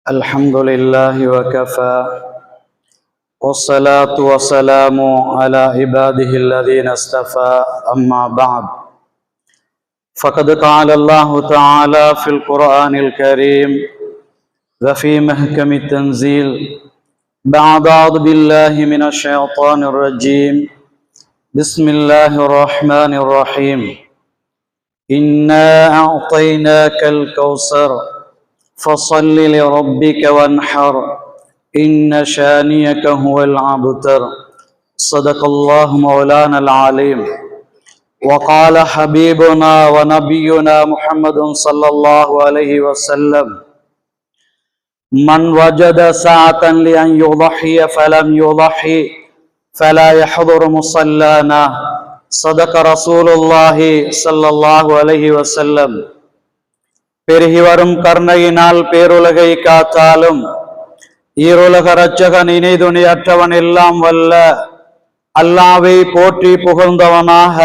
الحمد لله وكفى والصلاة والسلام على عباده الذين اصطفى أما بعد فقد قال الله تعالى في القرآن الكريم وفي محكم التنزيل بعد أعوذ بالله من الشيطان الرجيم بسم الله الرحمن الرحيم إنا أعطيناك الكوثر فصل لربك وانحر إن شانئك هو الأبتر صدق الله مولانا العليم وقال حبيبنا ونبينا محمد صلى الله عليه وسلم من وجد ساعة لأن يضحي فلم يضحي فلا يحضر مصلانا صدق رسول الله صلى الله عليه وسلم. பெருகி வரும் கருணையினால் பேருலகை காத்தாலும் ஈருலக இரட்சகன் இணைதுணை அற்றவன் எல்லாம் வல்ல அல்லாஹ்வை போற்றி புகழ்ந்தவனாக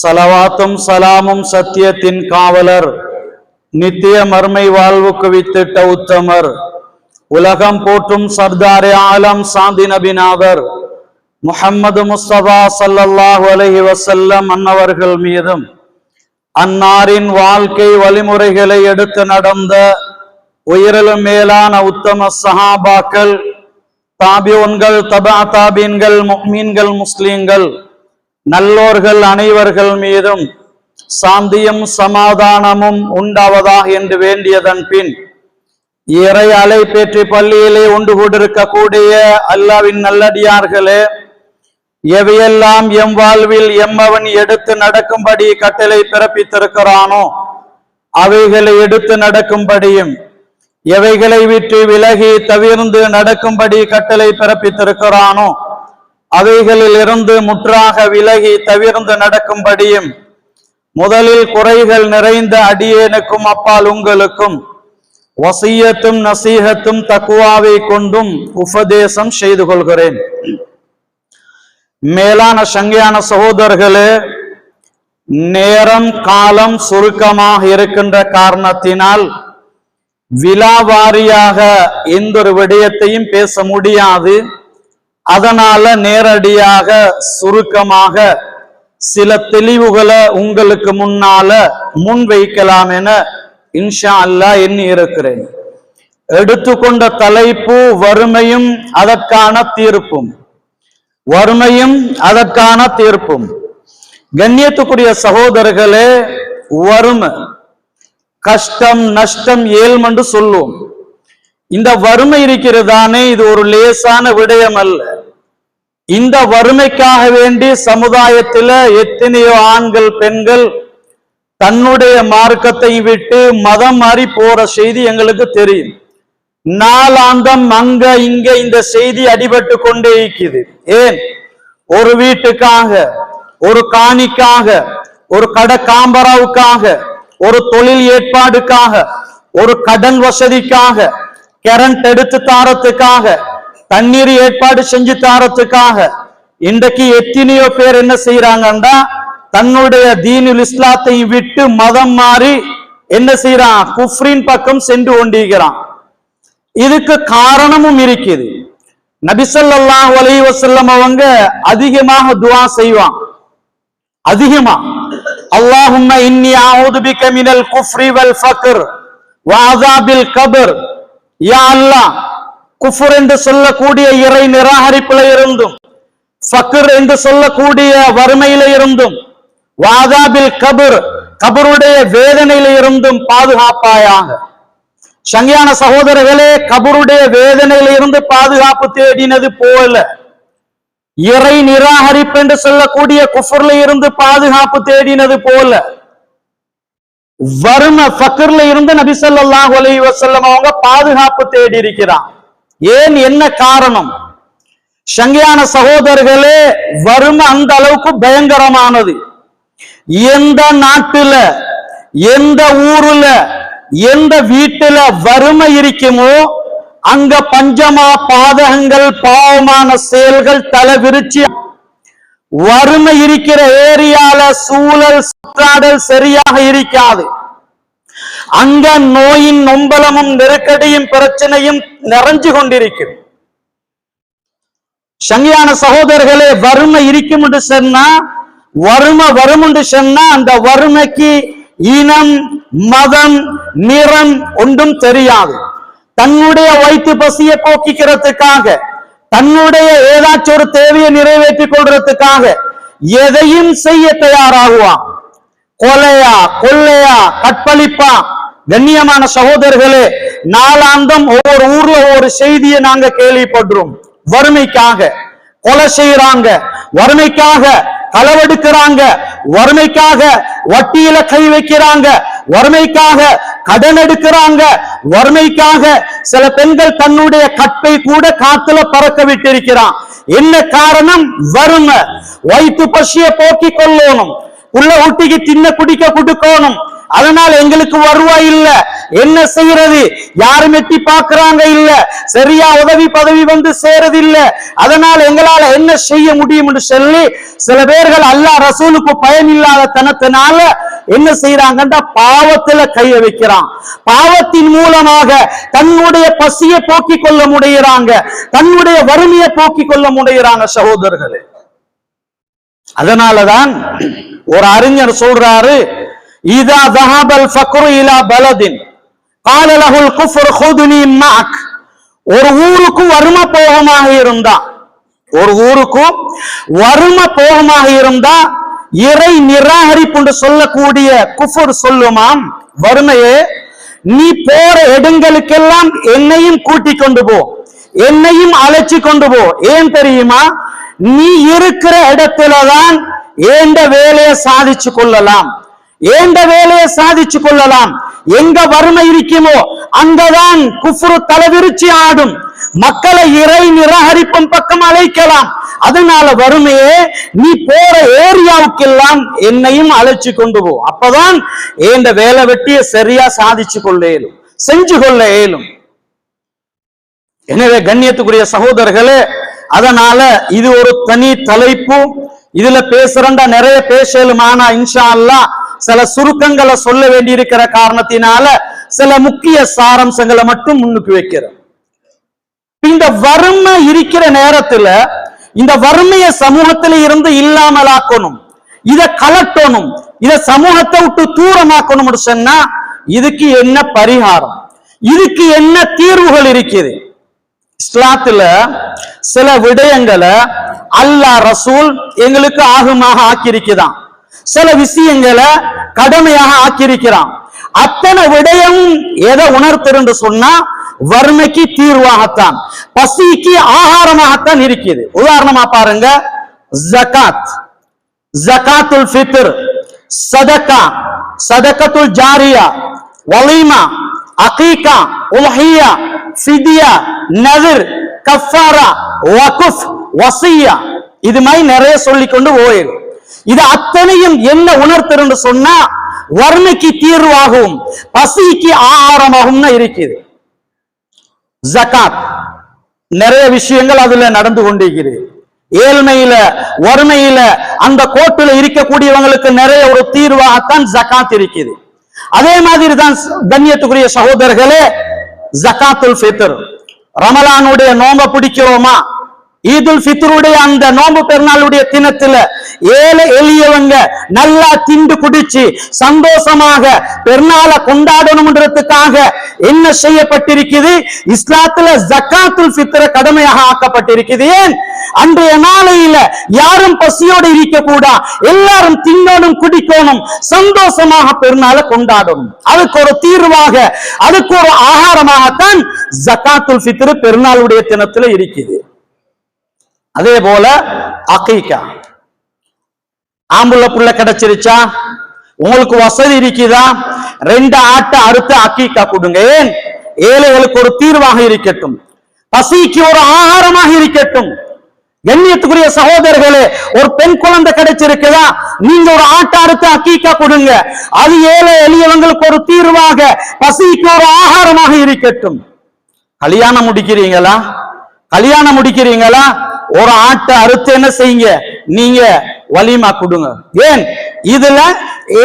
ஸலவாத்தும் சலாமும் சத்தியத்தின் காவலர் நித்திய மர்மை வாழ்வுக்கு வித்திட்ட உத்தமர் உலகம் போற்றும் சர்தாரே ஆலம் சாந்தி நபிநாதர் முஹம்மது முஸ்தபா ஸல்லல்லாஹு அலைஹி வஸல்லம் அன்னவர்கள் மீதும் அன்னாரின் வாழ்க்கை வழிமுறைகளை எடுத்து நடந்த உயிரிலும் மேலான உத்தம சஹாபாக்கள், தாபிஊன்கள், தபா தாபீன்கள், முஃமின்கள், முஸ்லிம்கள், நல்லோர்கள் அனைவர்கள் மீதும் சாந்தியும் சமாதானமும் உண்டாவதாக என்று வேண்டியதன் பின் இறை அலைபேற்றி பள்ளியிலே ஒன்று கூடியிருக்கக்கூடிய அல்லாஹ்வின் நல்லடியார்களே, எவையெல்லாம் எம் வாழ்வில் எம்மவன் எடுத்து நடக்கும்படி கட்டளை பிறப்பித்திருக்கிறானோ அவைகளை எடுத்து நடக்கும்படியும் எவைகளை விட்டு விலகி தவிர்ந்து நடக்கும்படி கட்டளை பிறப்பித்திருக்கிறானோ அவைகளில் இருந்து முற்றாக விலகி தவிர்ந்து நடக்கும்படியும் முதலில் குறைகள் நிறைந்த அடியேனுக்கும் அப்பால் உங்களுக்கும் வசியத்தும் நசீகத்தும் தக்குவாவை கொண்டும் உபதேசம் செய்து கொள்கிறேன். மேலான சங்கையான சகோதரர்களே, நேரம் காலம் சுருக்கமாக இருக்கின்ற காரணத்தினால் விலாவாரியாக எந்த ஒரு விடயத்தையும் பேச முடியாது. அதனால நேரடியாக சுருக்கமாக சில தெளிவுகளை உங்களுக்கு முன்னால முன்வைக்கலாம் என இன்ஷா அல்லாஹ் எண்ணி இருக்கிறேன். எடுத்துக்கொண்ட தலைப்பு வறுமையும் அதற்கான தீர்ப்பும். வறுமையும் அதற்கான தீர்ப்பும். கண்ணியத்துக்குரிய சகோதரர்களே, வறுமை கஷ்டம் நஷ்டம் ஏழ்மை என்று சொல்லுவோம். இந்த வறுமை இருக்கிறதானே, இது ஒரு லேசான விடயம் அல்ல. இந்த வறுமைக்காக வேண்டி சமுதாயத்தில எத்தனையோ ஆண்கள் பெண்கள் தன்னுடைய மார்க்கத்தை விட்டு மதம் மாறி போற செய்தி எங்களுக்கு தெரியும். நாளாந்தம் அங்க இங்க இந்த செய்தி அடிபட்டு கொண்டே இருக்குது. ஏன்? ஒரு வீட்டுக்காக, ஒரு காணிக்காக, ஒரு கடை காம்பராவுக்காக, ஒரு தொழில் ஏற்பாடுக்காக, ஒரு கடன் வசதிக்காக, கரண்ட் எடுத்து தாரத்துக்காக, தண்ணீர் ஏற்பாடு செஞ்சு தாரத்துக்காக இன்றைக்கு எத்தனையோ பேர் என்ன செய்யறாங்கன்னா தன்னுடைய தீனுல் இஸ்லாத்தை விட்டு மதம் மாறி என்ன செய்யறான்? குஃப்ரின் பக்கம் சென்று கொண்டிருக்கிறான். இதுக்கு காரணமும் இருக்குது. நபி ஸல்லல்லாஹு அலைஹி வஸல்லம் அவங்க அதிகமாக துஆ செய்வாங்க. அதிகமா அல்லாஹும்ம இன்னி அஊது பிக மினல் குஃப்ரி வல் ஃபக்ர் வ அஸாபில் கப்ர். யா அல்லாஹ், குஃப்ர் என்று சொல்லக்கூடிய இறை நிராகரிப்பில இருந்தும், ஃபக்ர் என்று சொல்லக்கூடிய வறுமையில இருந்தும், வ அஸாபில் கப்ர் கபருடைய வேதனையில இருந்தும் பாதுகாப்பாயாக. சங்கையான சகோதரர்களே, கபருடைய வேதனையில இருந்து பாதுகாப்பு தேடினது போல இறை நிராகரிப்பு என்று சொல்லக்கூடிய குஃப்ர்ல இருந்து பாதுகாப்பு தேடினது போல வறுமை ஃபக்ர்ல இருந்து நபி ஸல்லல்லாஹு அலைஹி வஸல்லம் அவங்க பாதுகாப்பு தேடி இருக்கிறான். ஏன்? என்ன காரணம்? சங்கையான சகோதரர்களே, வறுமை அந்த அளவுக்கு பயங்கரமானது. எந்த நாட்டுல, எந்த ஊருல, எந்த வீட்டுல வறுமை இருக்குமோ அங்க பஞ்சமா பாதகங்கள் பாவமான செயல்கள் தலைவிரிச்சு. வறுமை இருக்கிற ஏரியால சூழல் சுற்றாடல் சரியாக இருக்காது. அங்க நோயின் நொம்பலமும் நெருக்கடியும் பிரச்சனையும் நிறைஞ்சு கொண்டிருக்கும். சங்கியான சகோதரர்களே, வறுமை இருக்கும் என்று சொன்னா, வறுமை வரும் என்று சொன்னா, அந்த வறுமைக்கு இனம், மதம், நிறம் ஒன்றும் தெரியாது. தன்னுடைய வயிற்று பசியை போக்கிக்கிறதுக்காக, தன்னுடைய ஏதாச்சும் ஒரு தேவையை நிறைவேற்றிக் கொள்றதுக்காக எதையும் செய்ய தயாராகுவான். கொலையா, கொள்ளையா, கற்பழிப்பா. கண்ணியமான சகோதரர்களே, நாளாந்தம் ஒவ்வொரு ஊர்ல ஒவ்வொரு செய்தியை நாங்க கேள்விப்படுறோம். வறுமைக்காக கொலை செய்யறாங்க, வறுமைக்காக களவெடுக்கிறாங்க, வறுமைக்காக வட்டியில கை வைக்கிறாங்க, வறுமைக்காக கடன் எடுக்கிறாங்க, வறுமைக்காக சில பெண்கள் தன்னுடைய கற்பை கூட காத்துல பறக்க விட்டிருக்கிறான். என்ன காரணம்? வறுமை. வயிற்று பசியை போக்கிக் கொள்ளணும், உள்ள ஊட்டிக்கு தின்ன குடிக்க கொடுக்கணும். அதனால எங்களுக்கு வருவாய் இல்ல, என்ன செய்யறது? யாரும் எட்டி பார்க்கறாங்க இல்ல, சரியா உதவி பதவி வந்து சேரது இல்ல. அதனால எங்களால என்ன செய்ய முடியும் என்று சொல்லி சில பேர்கள் அல்லாஹ் ரசூலுக்கு பயன் இல்லாத தனத்தினால என்ன செய்யறாங்கன்னா பாவத்துல கைய வைக்கிறான். பாவத்தின் மூலமாக தன்னுடைய பசியை போக்கிக் கொள்ள முடியறாங்க, தன்னுடைய வறுமையை போக்கிக் கொள்ள முடியறாங்க சகோதரர்களே. அதனாலதான் ஒரு அறிஞர் சொல்றாரு, இதா தஹபல் ஃபக்ரு இலா பலதின் கால லஹுல் குஃப்ர் ஹுதுனி மஅக். ஒரு ஊருக்கு வறுமை போகமாக இருந்தா, ஒரு ஊருக்கு வறுமை போகமாக இருந்தா இறை நிராகரிப்பு என்று சொல்லக்கூடிய குஃப்ர் சொல்லுமாம், வறுமையே நீ போற இடங்களுக்கெல்லாம் என்னையும் கூட்டிக் கொண்டு போ, என்னையும் அழைச்சி கொண்டு போ. ஏன் தெரியுமா? நீ இருக்கிற இடத்துலதான் ஏண்ட வேலையை சாதிச்சு கொள்ளலாம், ஏண்ட வேலையை சாதிச்சு கொள்ளலாம். எங்க வறுமை இருக்குமோ அங்கதான் குஃப்ரு தலைவிரிச்சி ஆடும், மக்களை இறை நிராகரிப்பும் பக்கம் அழைக்கலாம். அதனால வறுமையே நீ போற ஏரியாவுக்கெல்லாம் என்னையும் அழைச்சு கொண்டு போ, அப்பதான் ஏண்ட வேலை வெட்டிய சரியா சாதிச்சு கொள்ள இயலும், செஞ்சு கொள்ள இயலும். எனவே கண்ணியத்துக்குரிய சகோதரர்களே, அதனால இது ஒரு தனி தலைப்பு. இதுல பேசுறண்டா நிறைய பேசலும், ஆனா இன்ஷா அல்லாஹ் சில சுருக்கங்களை சொல்ல வேண்டி இருக்கிற காரணத்தினால சில முக்கிய சாரம்சங்களை மட்டும் முன்னுக்கு வைக்கிறோம். இந்த வறுமை இருக்கிற நேரத்துல இந்த வறுமையை சமூகத்தில இருந்து இல்லாமலாக்கணும், இதை கலட்டணும், இதை சமூகத்தை விட்டு தூரமாக்கணும் சொன்னா இதுக்கு என்ன பரிகாரம், இதுக்கு என்ன தீர்வுகள் இருக்குது? இஸ்லாத்துல சில விடயங்களை அல்லாஹ் ரசூல் எங்களுக்கு ஆகுமாக ஆக்கியிருக்கிறான், சில விஷயங்களை கடமையாக ஆக்கியிருக்கிறான். அத்தனை விடயம் எதை உணர்த்து சொன்னா வறுமைக்கு தீர்வாகத்தான், பசிக்கு ஆகாரமாகத்தான் இருக்குது. உதாரணமா பாருங்க, ஜகாத், ஜகாத்துல் ஃபித்ர், சதகா, சதகத்துல் ஜாரியா, வலீமா, அகீகா, உல்ஹியா, ஃபிதியா, நதிர், கஃபாரா, வக்ஃப், வசியா, இது மாதிரி நிறைய சொல்லிக்கொண்டு போயிடும். இது அத்தனையும் என்ன உணர்த்து சொன்னா வறுமைக்கு தீர்வாகவும் பசிக்கு ஆகாரமாகவும் இருக்குது. ஜகாத் நிறைய விஷயங்கள் அதுல நடந்து கொண்டிருக்கிறது. ஏழ்மையில வறுமையில அந்த கோட்டில இருக்கக்கூடியவங்களுக்கு நிறைய ஒரு தீர்வாகத்தான் ஜகாத் இருக்குது. அதே மாதிரி தான் கண்ணியத்துக்குரிய சகோதரர்களே, ஜகாத்துல் ஃபித்ர், ரமலானுடைய நோம்ப பிடிக்கிறோமா, ஈதுல் ஃபித்ருடைய அந்த நோம்பு பெருநாளுடைய தினத்துல ஏழை எளியவங்க நல்லா திண்டு குடிச்சு சந்தோஷமாக பெருநாளை கொண்டாடணும்ன்றதுக்காக என்ன செய்யப்பட்டிருக்குது? இஸ்லாத்துல ஜகாத்துல் ஃபித்ர கடமையாக ஆக்கப்பட்டிருக்குது. ஏன்? அன்றைய நாளையில யாரும் பசியோடு இருக்க கூடா, எல்லாரும் தின்னோடும் குடிக்கணும், சந்தோஷமாக பெருநாளை கொண்டாடணும். அதுக்கு ஒரு தீர்வாக, அதுக்கு ஒரு ஆகாரமாகத்தான் ஜகாத்துல் ஃபித்ர் பெருநாளுடைய தினத்துல இருக்குது. அதே போல அகீகா, ஆம்புள்ள புள்ள கிடைச்சிருச்சா, உங்களுக்கு வசதி இருக்குதா, 2 ஆட்டை அறுத்து அகீகா கொடுங்க. ஏன்? ஏழைகளுக்கு ஒரு தீர்வாக இருக்கட்டும், பசிக்கு ஒரு ஆகாரமாக இருக்கட்டும். கண்ணியத்துக்குரிய சகோதரர்களே, ஒரு பெண் குழந்தை கிடைச்சிருக்குதா, நீங்க ஒரு ஆட்டை அறுத்து அகீகா கொடுங்க, அது ஏழை எளியவங்களுக்கு ஒரு தீர்வாக, பசிக்கு ஒரு ஆகாரமாக இருக்கட்டும். கல்யாணம் முடிக்கிறீங்களா, கல்யாணம் முடிக்கிறீங்களா, ஒரு ஆட்டை அறுத்து என்ன செய்யுங்க, நீங்க வலிமா கொடுங்க. ஏன்? இதுல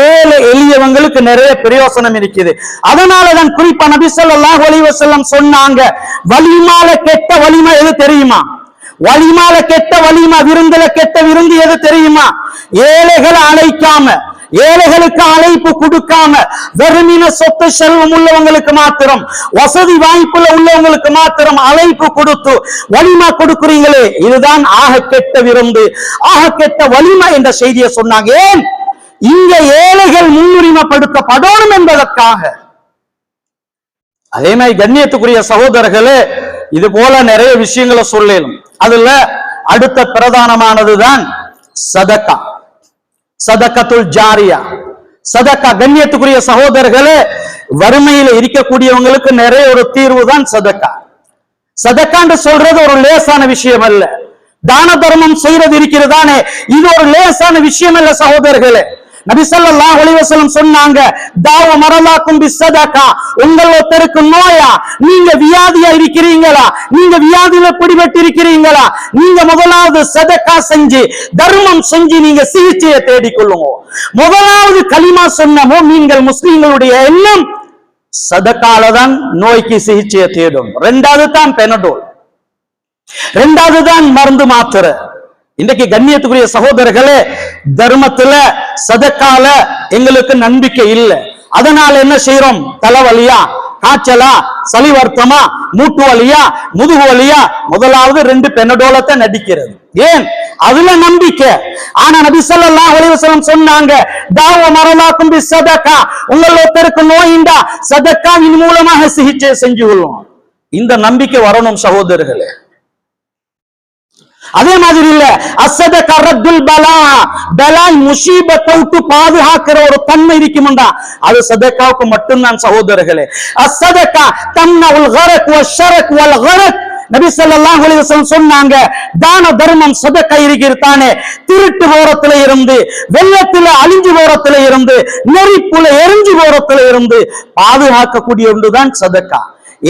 ஏழை எளியவங்களுக்கு நிறைய பிரயோசனம் இருக்குது. அதனாலதான் குறிப்பா நபி ஸல்லல்லாஹு அலைஹி வஸல்லம் சொன்னாங்க, வலிமால கெட்ட வலிமா எது தெரியுமா? வலிமால கெட்ட வலிமா, விருந்துல கெட்ட விருந்து எது தெரியுமா? ஏழைகளை அழைக்காம, ஏழைகளுக்கு அழைப்பு கொடுக்காம, வெறுமின சொத்து செல்வம் உள்ளவங்களுக்கு மாத்திரம், வசதி வாய்ப்புல உள்ளவங்களுக்கு மாத்திரம் அழைப்பு கொடுத்து வலிமா கொடுக்கிறீங்களே, இதுதான் ஆக கெட்ட விருந்து, ஆக கெட்ட வலிமா என்ற செய்தியை சொன்னாங்க. ஏன்? இங்க ஏழைகள் முன்னுரிமைப்படுத்தப்படணும் என்பதற்காக. அதே மாதிரி கண்ணியத்துக்குரிய சகோதரர்களே, இது போல நிறைய விஷயங்களை சொல்லலும். அதுல அடுத்த பிரதானமானதுதான் சதக்கா, சதக்கத்துல் ஜாரியா. சதக்கா கண்ணியத்துக்குரிய சகோதரர்களே, வறுமையில இருக்கக்கூடியவங்களுக்கு நிறைய ஒரு தீர்வு தான் சதக்கா. சதக்கான்னு சொல்றது ஒரு லேசான விஷயம் அல்ல. தான தர்மம் செய்யறது இருக்கிறதானே, இது ஒரு லேசான விஷயம் அல்ல சகோதரர்களே. நபி ஸல்லல்லாஹு அலைஹி வஸல்லம் சொன்னாங்க, தாவ மரலாக்கும் பிஸ்ஸதகா. உங்கள் ஒருத்தருக்கு நோயா, நீங்க வியாதியா இருக்கிறீங்களா, நீங்க வியாதியில பிடிபட்டு இருக்கிறீங்களா, நீங்க முதலாவது சதக்கா செஞ்சு தர்மம் செஞ்சு நீங்க சிகிச்சையை தேடிக்கொள்ளுங்க. முதலாவது கலிமா சொன்ன முஸ்லிம்கள், முஸ்லிம்களுடைய எண்ணம் சதக்கால தான் நோய்க்கு சிகிச்சையை தேடும். இரண்டாவது தான் பெனடோல், இரண்டாவது தான் மருந்து மாத்திரை. இன்றைக்கு கண்ணியத்துக்குரிய சகோதரர்களே, தர்மத்துல சதக்கால எங்களுக்கு நம்பிக்கை இல்லை. அதனால என்ன செய்யறோம்? தலைவலியா, காய்ச்சலா, சளி வருத்தமா, மூட்டு வலியா, முதுகு வலியா, முதலாவது 2 பெனடோலத்தை நடிக்கிறது. ஏன்? அதுல நம்பிக்கை. ஆனா நபி ஸல்லல்லாஹு அலைஹி வஸல்லம் சொன்னாங்க, தாவ மரலாக்கும் பிஸ்ஸதகா. உங்கள் ஒருத்தருக்கு நோயிண்டா சதக்காவின் மூலமாக சிகிச்சை செஞ்சு கொள்ளும். இந்த நம்பிக்கை வரணும் சகோதரர்களே. அதே மாதிரி இல்ல, அஸ்ஸதகா ரத்துல் பலா, பலாய் முசீபத்தை விட்டு பாதுகாக்கிற ஒரு தன்மை இருக்கும்டா, அது சதக்காவுக்கு மட்டும்தான் சகோதரர்களே. அஸ்ஸதகா தம்னஉல் கரக் வஷ்ஷரக் வல் கரக். நபி ஸல்லல்லாஹு அலைஹி வஸல்லம் சொன்னாங்க, தான தர்மம் சதக்கா இருக்கிறதானே, திருட்டு போறத்துல இருந்து, வெள்ளத்துல அழிஞ்சு போறத்துல இருந்து, நெருப்புல எரிஞ்சு போறத்துல இருந்து பாதுகாக்கக்கூடிய ஒன்றுதான் சதக்கா.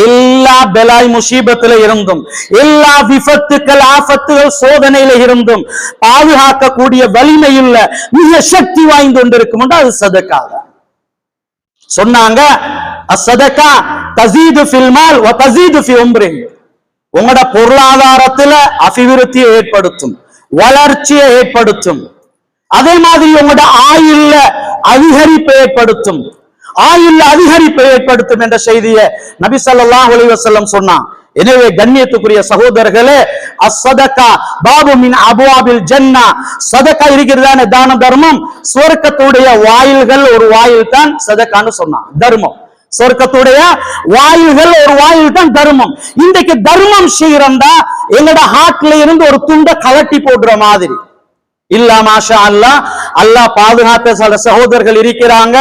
எல்லா பெலாய் முசீபத்துல இருந்தும், எல்லா விபத்துக்கள், ஆபத்துகள், சோதனையில இருந்தும் பாதுகாக்கக்கூடிய வலிமையுள்ள மிக சக்தி வாய்ந்து கொண்டிருக்கும். அது சதக்கா தான். சொன்னாங்க, அஸ்ஸதகா தஸீது ஃபில் மால் வ தஸீது ஃபி உம்ரி. உங்களோட பொருளாதாரத்துல அபிவிருத்தியை ஏற்படுத்தும், வளர்ச்சியை ஏற்படுத்தும். அதே மாதிரி உங்களோட ஆயுள்ல அதிகரிப்பை ஏற்படுத்தும், ஆயுள் அதிகரிப்பை ஏற்படுத்தும் என்ற செய்தியை நபி ஸல்லல்லாஹு அலைஹி வஸல்லம் சொன்னான். எனவே கண்ணியத்துக்குரிய சகோதரர்களே, அஸ்ஸதகா பாபு மின் அபுவாபில் ஜன்னா. சதக்கா இருக்கிறதான தான தர்மம் சொர்க்கத்துடைய வாயில்கள் ஒரு வாயில் தான் சதக்கான்னு சொன்னான். தர்மம் சொர்க்கத்துடைய வாயில்கள் ஒரு வாயில் தான் தர்மம். இன்றைக்கு தர்மம் செய்யறா எங்கட ஹார்ட்ல இருந்து ஒரு துண்டை கலட்டி போடுற மாதிரி இல்ல. மாஷா அல்லாஹ், அல்லாஹ் பாதுகாத்த சில சகோதரர்கள் இருக்கிறாங்க.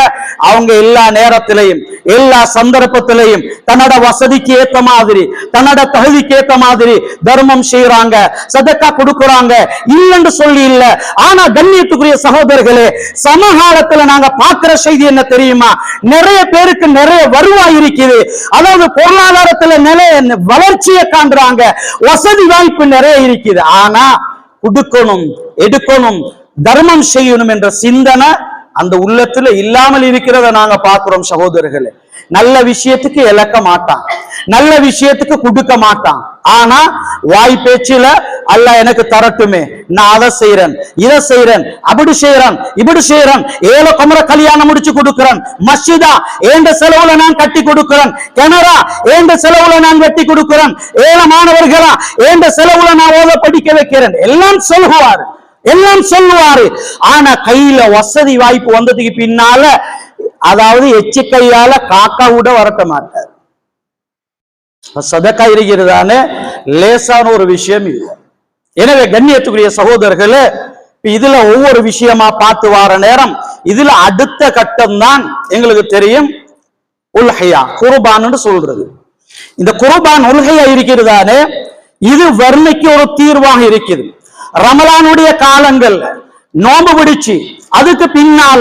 அவங்க எல்லா நேரத்திலையும், எல்லா சந்தர்ப்பத்திலையும் தன்னோட வசதிக்கு ஏத்த மாதிரி, தன்னோட தகுதிக்கு ஏத்த மாதிரி தர்மம் செய்யறாங்க, சதக்கா கொடுக்கறாங்க, இல்லைன்னு சொல்லி இல்ல. ஆனா கண்ணியத்துக்குரிய சகோதரர்களே, சமகாலத்துல நாங்க பார்க்கிற செய்தி என்ன தெரியுமா? நிறைய பேருக்கு நிறைய வருவாய் இருக்குது, அதாவது பொருளாதாரத்துல நிறைய வளர்ச்சியை காண்றாங்க, வசதி வாய்ப்பு நிறைய இருக்குது. ஆனா கொடுக்கணும், எடுக்கணும், தர்மம் செய்யணும் என்ற சிந்தனை அந்த உள்ளத்துல இல்லாமல் இருக்கிறத நாங்க பார்க்கிறோம் சகோதரர்களே. நல்ல விஷயத்துக்கு இழக்க மாட்டான், நல்ல விஷயத்துக்கு கொடுக்க மாட்டான். ஆனா வாய் பேச்சில அல்லாஹ் எனக்கு தரட்டுமே, நான் அதை செய்யறேன், இதை செய்யறேன், அப்படி செய்யறேன், இப்படி செய்யறேன், ஏழு குமர கல்யாணம் முடிச்சு கொடுக்கிறேன், மஸ்ஜிதா ஏண்ட செலவுல நான் கட்டி கொடுக்கிறேன், கிணறா ஏண்ட செலவுல நான் வெட்டி கொடுக்கிறேன், ஏழை மாணவர்களா ஏண்ட செலவுல நான் ஓத படிக்க வைக்கிறேன், எல்லாம் சொல்லுவாரு, எல்லாம் சொல்லுவாரு. ஆனா கையில வசதி வாய்ப்பு வந்ததுக்கு பின்னால, அதாவது எச்சு கையால காக்கா கூட வரட்ட மாட்டார். சதக்கா இருக்கிறதானே லேசான ஒரு விஷயம் இல்லை. எனவே கண்ணியத்துக்குரிய சகோதரர்களே, இதுல ஒவ்வொரு விஷயமா பார்த்து வார நேரம், இதுல அடுத்த கட்டம் தான் எங்களுக்கு தெரியும் உல்ஹியா, குர்பான்னு சொல்றது. இந்த குர்பான் உல்ஹியா இருக்கிறதானே, இது வறுமைக்கு ஒரு தீர்வாக இருக்குது. ரமலானுடைய காலங்கள் நோம்பு பிடிச்சு அதுக்கு பின்னால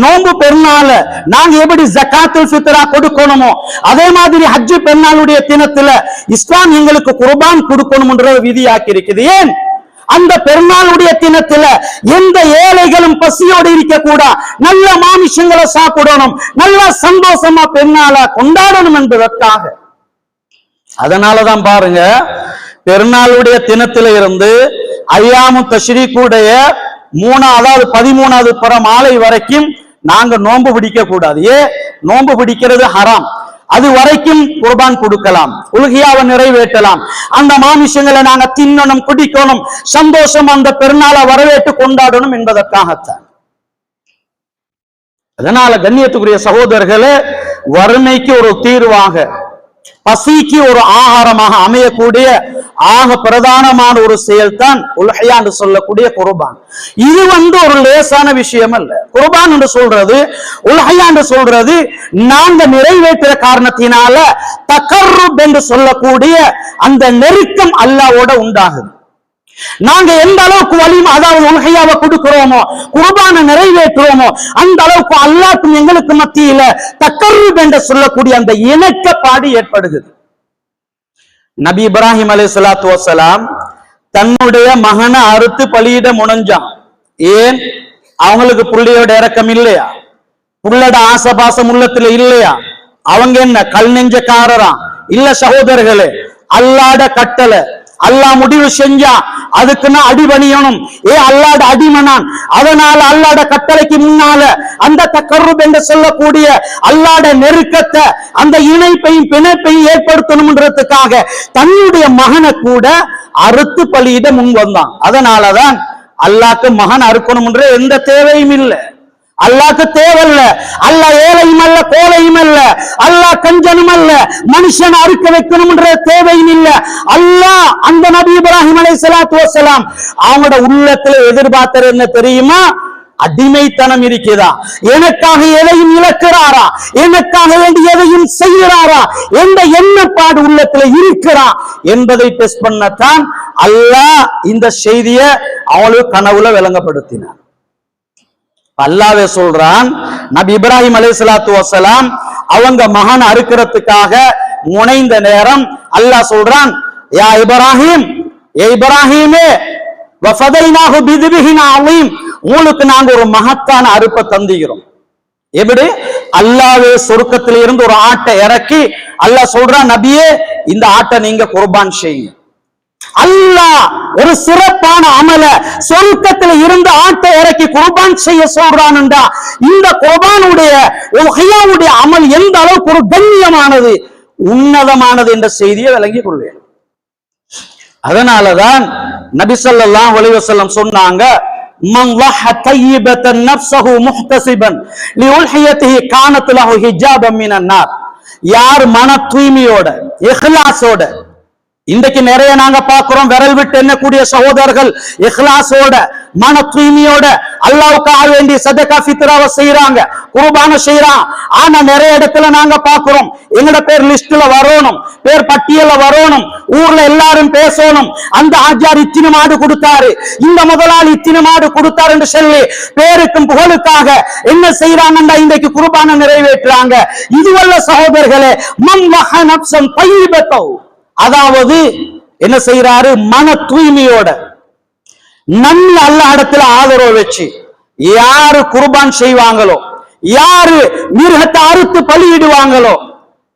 நோம்பு பெருநாள நாங்க எப்படி ஜகாத்துல் ஃபித்ரா கொடுக்கணுமோ, அதே மாதிரி ஹஜ் பெருநாளுடைய தினத்துல இஸ்லாம் எங்களுக்கு குர்பான் கொடுக்கணும்ன்ற விதியாக்கி இருக்குது. ஏன்? அந்த பெருநாளுடைய தினத்துல எந்த ஏழைகளும் பசியோடு இருக்க கூடாது, நல்ல மாமிசங்களை சாப்பிடணும், நல்ல சந்தோஷமா பெருநாளை கொண்டாடணும் என்பதற்காக. அதனாலதான் பாருங்க, பெருநாளுடைய தினத்தில இருந்து ஐயாமு தஷ்ரீக்குடைய 13வது புற மாலை வரைக்கும் நாங்க நோன்பு பிடிக்க கூடாது. நோன்பு பிடிக்கிறது ஹராம். அது வரைக்கும் குர்பான் கொடுக்கலாம், உலகியாவை நிறைவேற்றலாம், அந்த மாமிசங்களை நாங்க தின்னணும், குடிக்கணும், சந்தோஷம் அந்த பெருநாளை வரவேற்று கொண்டாடணும் என்பதற்காகத்தான். அதனால கண்ணியத்துக்குரிய சகோதரர்களே, வறுமைக்கு ஒரு தீர்வாக, பசிக்கு ஒரு ஆகாரமாக அமையக்கூடிய ஆக பிரதானமான ஒரு செயல் தான் உல்ஹியா என்று சொல்லக்கூடிய குர்பான். இது ஒரு லேசான விஷயம் அல்ல. குர்பான் என்று சொல்றது, உல்ஹியா என்று சொல்றது, நாங்க நிறைவேற்ற காரணத்தினால தகர்ருப் என்று சொல்லக்கூடிய அந்த நெருக்கம் அல்லாஹ்வோட உண்டாகுது. நாங்க எந்த அளவுக்கு வலிமை, அதாவது உல்ஹியாவை கொடுக்கிறோமோ, குர்பானை நிறைவேற்றுவோமோ, அந்த அளவுக்கு அல்லாஹ்க்கும் எங்களுக்கு மத்தியில தகர்ருப் என்று சொல்லக்கூடிய அந்த இணக்கப்பாடு ஏற்படுகிறது. நபி இப்ராஹிம் அலைஹிஸ்ஸலாத்து வஸ்ஸலாம் தன்னுடைய மகனை அறுத்து பலியிட முனைஞ்சான். ஏன்? அவங்களுக்கு புள்ளையோட இறக்கம் இல்லையா? புள்ளட ஆசபாசம் உள்ளத்துல இல்லையா? அவங்க என்ன கல் நெஞ்சக்காரரா? இல்ல சகோதரர்களே, அல்லாஹ்ட கட்டளை, அல்லாஹ் முடிவு செஞ்சா அதுக்குன்னா அடிபணியணும். அல்லாஹ்ட அடிமனான். அதனால அல்லாஹ்ட கட்டளைக்கு முன்னால அந்த தகர்ருப் என்று சொல்லக்கூடிய அல்லாஹ்ட நெருக்கத்தை, அந்த இணைப்பையும் பிணைப்பையும் ஏற்படுத்தணும்ன்றதுக்காக தன்னுடைய மகனை கூட அறுத்து பலியிட முன் வந்தான். அதனாலதான் அல்லாஹ்க்கு மகன் அறுக்கணும்ன்ற எந்த தேவையும் இல்லை. அல்லாஹ்க்கு தேவையில்ல. அல்லாஹ் ஏழையும் அல்ல, கோழையும் அல்ல, அல்லாஹ் கஞ்சனும் அல்ல, மனுஷன் அறுக்க வைக்கணும்ன்ற தேவையும் இல்ல. அல்லாஹ் அந்த நபி இப்ராஹிம் அலைஹிஸ்ஸலாத்து வஸ்ஸலாம் அவங்களோட உள்ளத்துல எதிர்பார்த்தது என்ன தெரியுமா? அடிமைத்தனம் இருக்கிறதா? எனக்காக எதையும் இழக்கிறாரா? எனக்காக வேண்டி எதையும் செய்கிறாரா என்ற எண்ணப்பாடு உள்ளத்துல இருக்கிறா என்பதை டெஸ்ட் பண்ணத்தான் அல்லாஹ் இந்த செய்தியை அவளுக்கு கனவுல விளங்கப்படுத்தினார். அல்லாஹ்வே சொல்றான், நபி இப்ராஹிம் அலைஹிஸ்ஸலாத்து வஸ்ஸலாம் அவங்க மகன் அறுக்கிறதுக்காக முனைந்த நேரம் அல்லாஹ் சொல்றான், யா இப்ராஹிம், ஏ இப்ராஹிமே, வஃபதைனாஹு பிதிபிஹின் அலீம், உங்களுக்கு நாங்க ஒரு மகத்தான அறுப்பை தந்துகிறோம். எப்படி? அல்லாஹ்வே சொர்க்கத்தில இருந்து ஒரு ஆட்டை இறக்கி அல்லாஹ் சொல்றான், நபியே இந்த ஆட்டை நீங்க குர்பான் செய்யுங்க. அல்லாஹ் ஒரு சிறப்பான அமல சொர்க்கத்தில் இருந்து ஆட்டை இறக்கி குர்பான் செய்ய சொல்றான். இந்த குர்பானுடைய உல்ஹியாவுடைய அமல் எந்த அளவுக்கு ஒரு கண்ணியமானது, உன்னதமானது என்ற செய்தியை விளங்கிக் கொள்வேன். அதனாலதான் நபி ஸல்லல்லாஹு அலைஹி வஸல்லம் சொன்னாங்க, மன் லஹ தய்யிபத்தன் நஃப்ஸஹு முஹ்தஸிபன் லிஉல்ஹியத்திஹி கானத் லஹு ஹிஜாபன் மினன் நார். யார் மன தூய்மையோட, இஹ்லாஸோட, இன்றைக்கு நிறைய நாங்க பார்க்கிறோம், விரல் விட்டு எண்ணக்கூடிய சகோதரர்கள் இஹ்லாஸோட, மன தூய்மையோட அல்லாஹ்வுக்காக வேண்டி சதகா ஃபித்ராவை செய்யறாங்க, குர்பான செய்யறான். ஆனா நிறைய இடத்துல நாங்க பார்க்கிறோம், எங்கட பேர் லிஸ்ட்ல வரணும், பேர் பட்டியல வரணும், ஊர்ல எல்லாரும் பேசணும், அந்த ஆஜார் இத்தின மாடு கொடுத்தாரு, இந்த முதலாளி இத்தின மாடு கொடுத்தாரு என்று சொல்லி பேருக்கும் புகழுக்காக என்ன செய்யறாங்கன்னா இன்றைக்கு குர்பான நிறைவேற்றுறாங்க. இதுவல்ல சகோதரர்களே, மன் லஹ நஃப்ஸன் தய்யிபத்தோ, அதாவது என்ன செய்யறாரு? மன தூய்மையோட நன்மை அல்லாஹ் இடத்துல ஆதரவு வச்சு யாரு குர்பான் செய்வாங்களோ, யாரு மிருகத்தை அறுத்து பலியிடுவாங்களோ,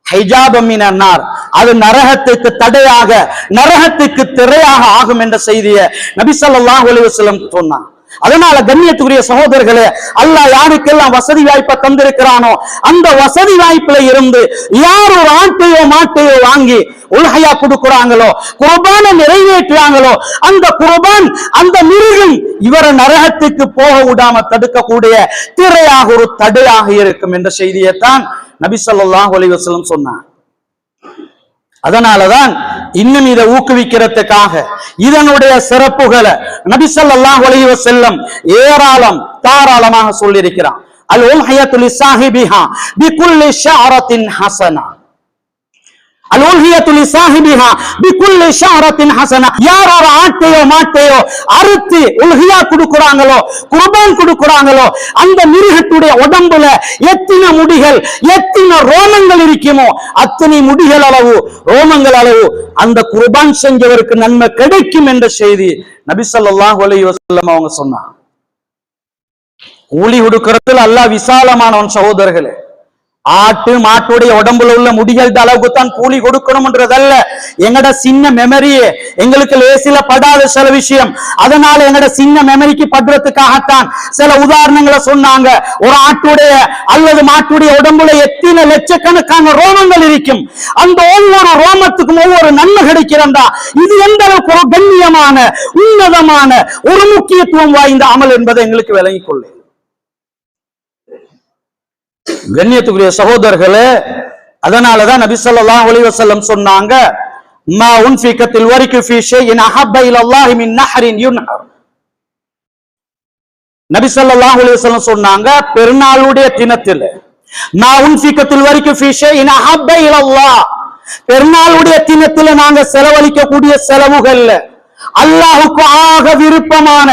ஹிஜாபம் மினன் நார், அது நரகத்துக்கு தடையாக, நரகத்துக்கு திரையாக ஆகும் என்ற செய்தியை நபி ஸல்லல்லாஹு அலைஹி வஸல்லம் சொன்னார். அதனால கண்ணியத்துக்குரிய சகோதரர்களே, அல்லாஹ் யாருக்கெல்லாம் வசதி வாய்ப்பை தந்திருக்கிறானோ அந்த வசதி வாய்ப்புல இருந்து யார் ஒரு ஆட்டையோ மாட்டையோ வாங்கி உல்ஹியா கொடுக்கிறாங்களோ, குர்பானை நிறைவேற்றுறாங்களோ, அந்த குர்பான், அந்த மிருகம் இவரை நரகத்துக்கு போக விடாம தடுக்கக்கூடிய திரையாக, ஒரு தடையாக இருக்கும் என்ற செய்தியைத்தான் நபி ஸல்லல்லாஹு அலைஹி வஸல்லம் சொன்னார். அதனாலதான் இன்னும் இதை ஊக்குவிக்கிறதுக்காக இதனுடைய சிறப்புகளை நபி ஸல்லல்லாஹு அலைஹி வஸல்லம் ஏராளம் தாராளமாக சொல்லியிருக்கிறார். அல் உல்ஹியத்து லிஸாஹிபிஹா பிகுல்லி ஷஅரத்தின் ஹஸனா. அலோஹியத்துலி சாஹிபிஹா பிகுல்லி ஷஹரத்தின் ஹஸனா. யார் ஒரு ஆட்டையோ மாட்டையோ அறுத்து உல்ஹியா கொடுக்குறாங்களோ, குர்பான் கொடுக்குறாங்களோ, அந்த மிருகத்துடைய உடம்புல எத்தனை முடிகள் எத்தனை ரோமங்கள் இருக்குமோ அத்தனை முடிகள் அளவு ரோமங்கள் அளவு அந்த குர்பான் செஞ்சவருக்கு நன்மை கிடைக்கும் என்ற செய்தி நபி ஸல்லல்லாஹு அலைஹி வஸல்லம் அவங்க சொன்னாங்க. கூலி கொடுக்கிறதுல அல்லாஹ் விசாலமானவன் சகோதரர்களே. ஆட்டு மாட்டுடைய உடம்புல உள்ள முடிகள் அளவுக்கு தான் கூலி கொடுக்கணும்ன்றதல்ல. எங்கட சின்ன மெமரியே எங்களுக்கு லேசில படாத சில விஷயம். அதனால எங்கட சின்ன மெமரிக்கு படுறதுக்காகத்தான் சில உதாரணங்களை சொன்னாங்க. ஒரு ஆட்டுடைய அல்லது மாட்டுடைய உடம்புல எத்தனை லட்சக்கணக்கான ரோமங்கள் இருக்கும். அந்த ஒவ்வொரு ரோமத்துக்கும் ஒவ்வொரு நன்மை கிடைக்கிறதா. இது எந்த அளவுக்கு ஒரு கண்ணியமான உன்னதமான ஒரு முக்கியத்துவம் வாய்ந்த அமல் என்பதை எங்களுக்கு விளங்கிக் கொள்ள. கண்ணியத்துக்குரிய சகோதரர்களே, அதனாலதான் நபி ஸல்லல்லாஹு அலைஹி வஸல்லம் சொன்னாங்க, மா உன்ஃபிகத்தில் வரிகு ஃபீ ஷைஇன் அஹப்ப இலல்லாஹி மின் நஹரின் யுன்ஹர். நபி ஸல்லல்லாஹு அலைஹி வஸல்லம் சொன்னாங்க, பெருநாளுடைய தினத்தில் மா உன்ஃபிகத்தில் வரிகு ஃபீ ஷைஇன் அஹப்ப இலல்லாஹ், பெருநாளுடைய தினத்தில் நாங்க செலவழிக்கக்கூடிய செலவுகள்ல அல்லாஹ்வுக்கு ஆக விருப்பமான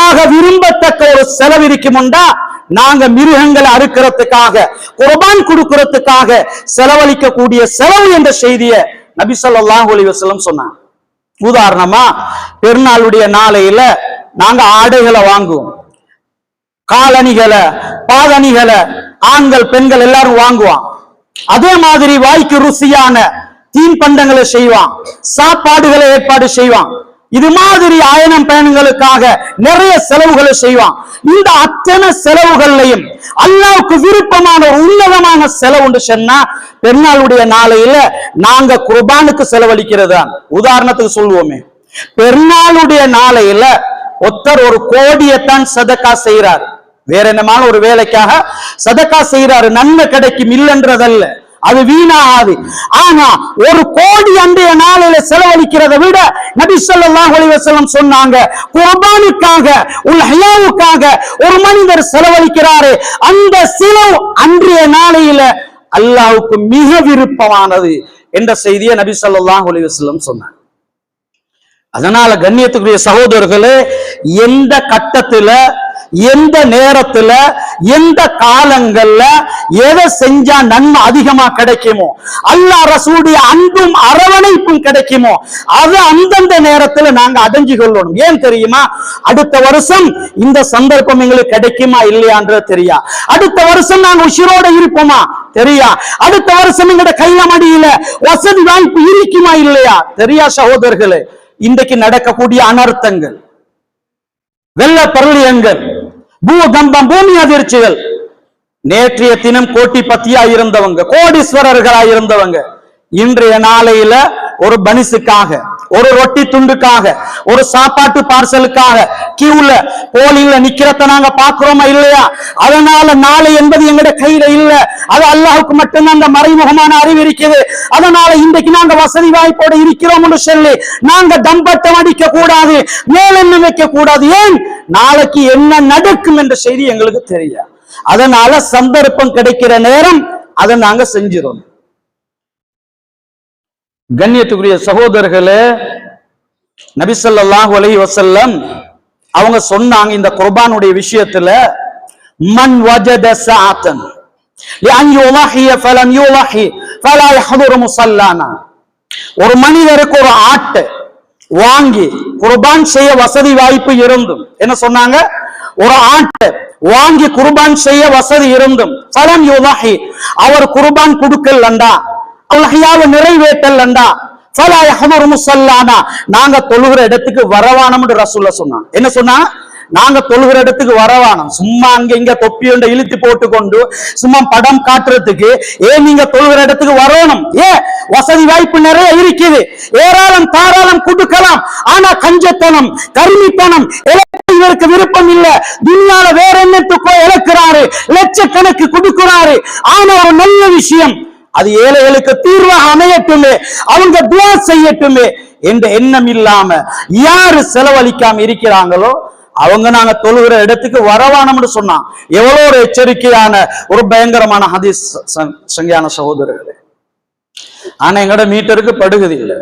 ஆக விரும்பத்தக்க ஒரு செலவு இருக்குமுண்டா நாங்க மிருகங்களை அறுக்கிறதுக்காக குர்பான் கொடுக்கிறதுக்காக செலவழிக்கக்கூடிய செலவு என்ற செய்தியை நபி ஸல்லல்லாஹு அலைஹி வஸல்லம் சொன்னாங்க. உதாரணமா பெருநாளுடைய நாளையில நாங்க ஆடைகளை வாங்குவோம், காலணிகளை பாதணிகளை ஆண்கள் பெண்கள் எல்லாரும் வாங்குவான். அதே மாதிரி வாய்க்கு ருசியான தீன் பண்டங்களை செய்வான், சாப்பாடுகளை ஏற்பாடு செய்வான். இது மாதிரி ஆயனம் பயணங்களுக்காக நிறைய செலவுகளை செய்வான். இந்த அத்தனை செலவுகளையும் அல்லாஹ்வுக்கு விருப்பமான ஒரு உன்னதமான செலவு உண்டு சொன்னா பெருநாளுடைய நாளையில நாங்க குர்பானுக்கு செலவழிக்கிறதா. உதாரணத்துக்கு சொல்லுவோமே, பெருநாளுடைய நாளையில ஒருத்தர் ஒரு கோடியத்தான் சதக்கா செய்யறாரு, வேற என்னமான ஒரு வேலைக்காக சதக்கா செய்யறாரு, நன்மை கிடைக்கும் இல்லைன்றதல்ல, அது வீணாகாது. ஆனா ஒரு கோடி அன்றைய நாளில செலவழிக்கிறதை விட நபி ஸல்லல்லாஹு அலைஹி வஸல்லம் சொன்னாங்க, குர்பானுக்காக உல்ஹியாவுக்காக ஒரு மனிதர் செலவழிக்கிறாரு, அந்த செலவு அன்றைய நாளையில அல்லாஹ்வுக்கு மிக விருப்பமானது என்ற செய்தியை நபி ஸல்லல்லாஹு அலைஹி வஸல்லம் சொன்னாங்க. அதனால கண்ணியத்துக்குரிய சகோதரர்களே, எந்த கட்டத்துல எந்த நேரத்துல எந்த காலங்கள்ல எதை செஞ்சா நன்மை அதிகமா கிடைக்குமோ, அல்லாஹ் ரசூலுடைய அன்பும் அரவணைப்பும் கிடைக்குமோ அது அந்தந்த நேரத்துல நாங்க அடைஞ்சு கொள்ளணும். ஏன் தெரியுமா? அடுத்த வருஷம் இந்த சந்தர்ப்பம் எங்களுக்கு கிடைக்குமா இல்லையான்றது தெரியா. அடுத்த வருஷம் நாங்க உயிரோட இருப்போமா தெரியா. அடுத்த வருஷம் எங்கட கையில மடியில வசதி வாய்ப்பு இருக்குமா இல்லையா தெரியா. சகோதரர்களே, இன்றைக்கு நடக்கக்கூடிய அனர்த்தங்கள், வெள்ள பரளியங்கள், பூகம்பம், பூமி அதிர்ச்சிகள், நேற்றைய தினம் கோட்டிபத்தியா இருந்தவங்க, கோடீஸ்வரர்களா இருந்தவங்க, இன்றைய நாளையில ஒரு பனிசுக்காக, ஒரு ரொட்டி துண்டுக்காக, ஒரு சாப்பாட்டு பார்சலுக்காக கியூல போலில நிக்கிறத நாங்க பாக்குறோமா இல்லையா? அதனால நாளை என்பது எங்கட கையில இல்ல, அது அல்லாஹ்வுக்கு மட்டும்தான் அந்த மறைமுகமான அறிவு இருக்குது. அதனால இன்றைக்கு நாங்க வசதி வாய்ப்போட இருக்கிறோம்னு சொல்லி நாங்க தம்பட்டம் அடிக்க கூடாது, மேலெண்ணம் வைக்க கூடாது. ஏன்? நாளைக்கு என்ன நடக்கும் என்ற செய்தி எங்களுக்கு தெரியாது. அதனால சந்தர்ப்பம் கிடைக்கிற நேரம் அதை நாங்க செஞ்சிரோம். கண்ணியத்துக்குரிய சகோதரர்களே, நபி ஸல்லல்லாஹு அலைஹி வஸல்லம் அவங்க சொன்னாங்க இந்த குர்பானுடைய விஷயத்துல, மன் வஜத சஅத்தன் லிஅன் யுலஹிய ஃபலம் யுலஹி ஃபலா யஹதுரு முஸல்லானா. ஒரு மனிதருக்கு ஒரு ஆட்டை வாங்கி குர்பான் செய்ய வசதி வாய்ப்பு இருந்தும், என்ன சொன்னாங்க? ஒரு ஆட்டை வாங்கி குர்பான் செய்ய வசதி இருந்தும் ஃபலம் யுலஹி, அவர் குர்பான் கொடுக்கலண்டா, உல்ஹியாவை நிறைவேற்றலண்டா, ஃபலா யஹதுரு முஸல்லானா, நாங்க தொழுகிற இடத்துக்கு வரவானம்னு ரசூலுல்லாஹ் சொன்னாங்க. என்ன சொன்னா? நாங்க தொழுகிற இடத்துக்கு வரவானம். சும்மா அங்க இங்க தொப்பி ஒன்றை இழுத்து போட்டுக்கொண்டு சும்மா படம் காட்டுறதுக்கு ஏன் நீங்க தொழுகிற இடத்துக்கு வரணும்? வசதி வாய்ப்பு நிறைய இருக்குது, ஏராளம் தாராளம் கொடுக்கலாம். ஆனா கஞ்சத்தனம், கருமித்தனம் இவருக்கு விருப்பம் இல்ல. துனியால வேற என்னத்துக்கோ இழக்கிறாரு, லட்சக்கணக்கு கொடுக்கிறாரு. ஆனா ஒரு நல்ல விஷயம், அது ஏழைகளுக்கு தீர்வாக அமையட்டுமே, அவங்க துஆ செய்யட்டுமே என்ற எண்ணம் இல்லாம யாரு செலவழிக்காம இருக்கிறாங்களோ அவங்க நாங்க தொழுகிற இடத்துக்கு வரவானம்னு சொன்னான். எவ்வளவு ஒரு எச்சரிக்கையான ஒரு பயங்கரமான ஹதீஸ் சங்கையான சகோதரர்களே. ஆனா எங்கட மீட்டருக்கு படுகுது இல்லை.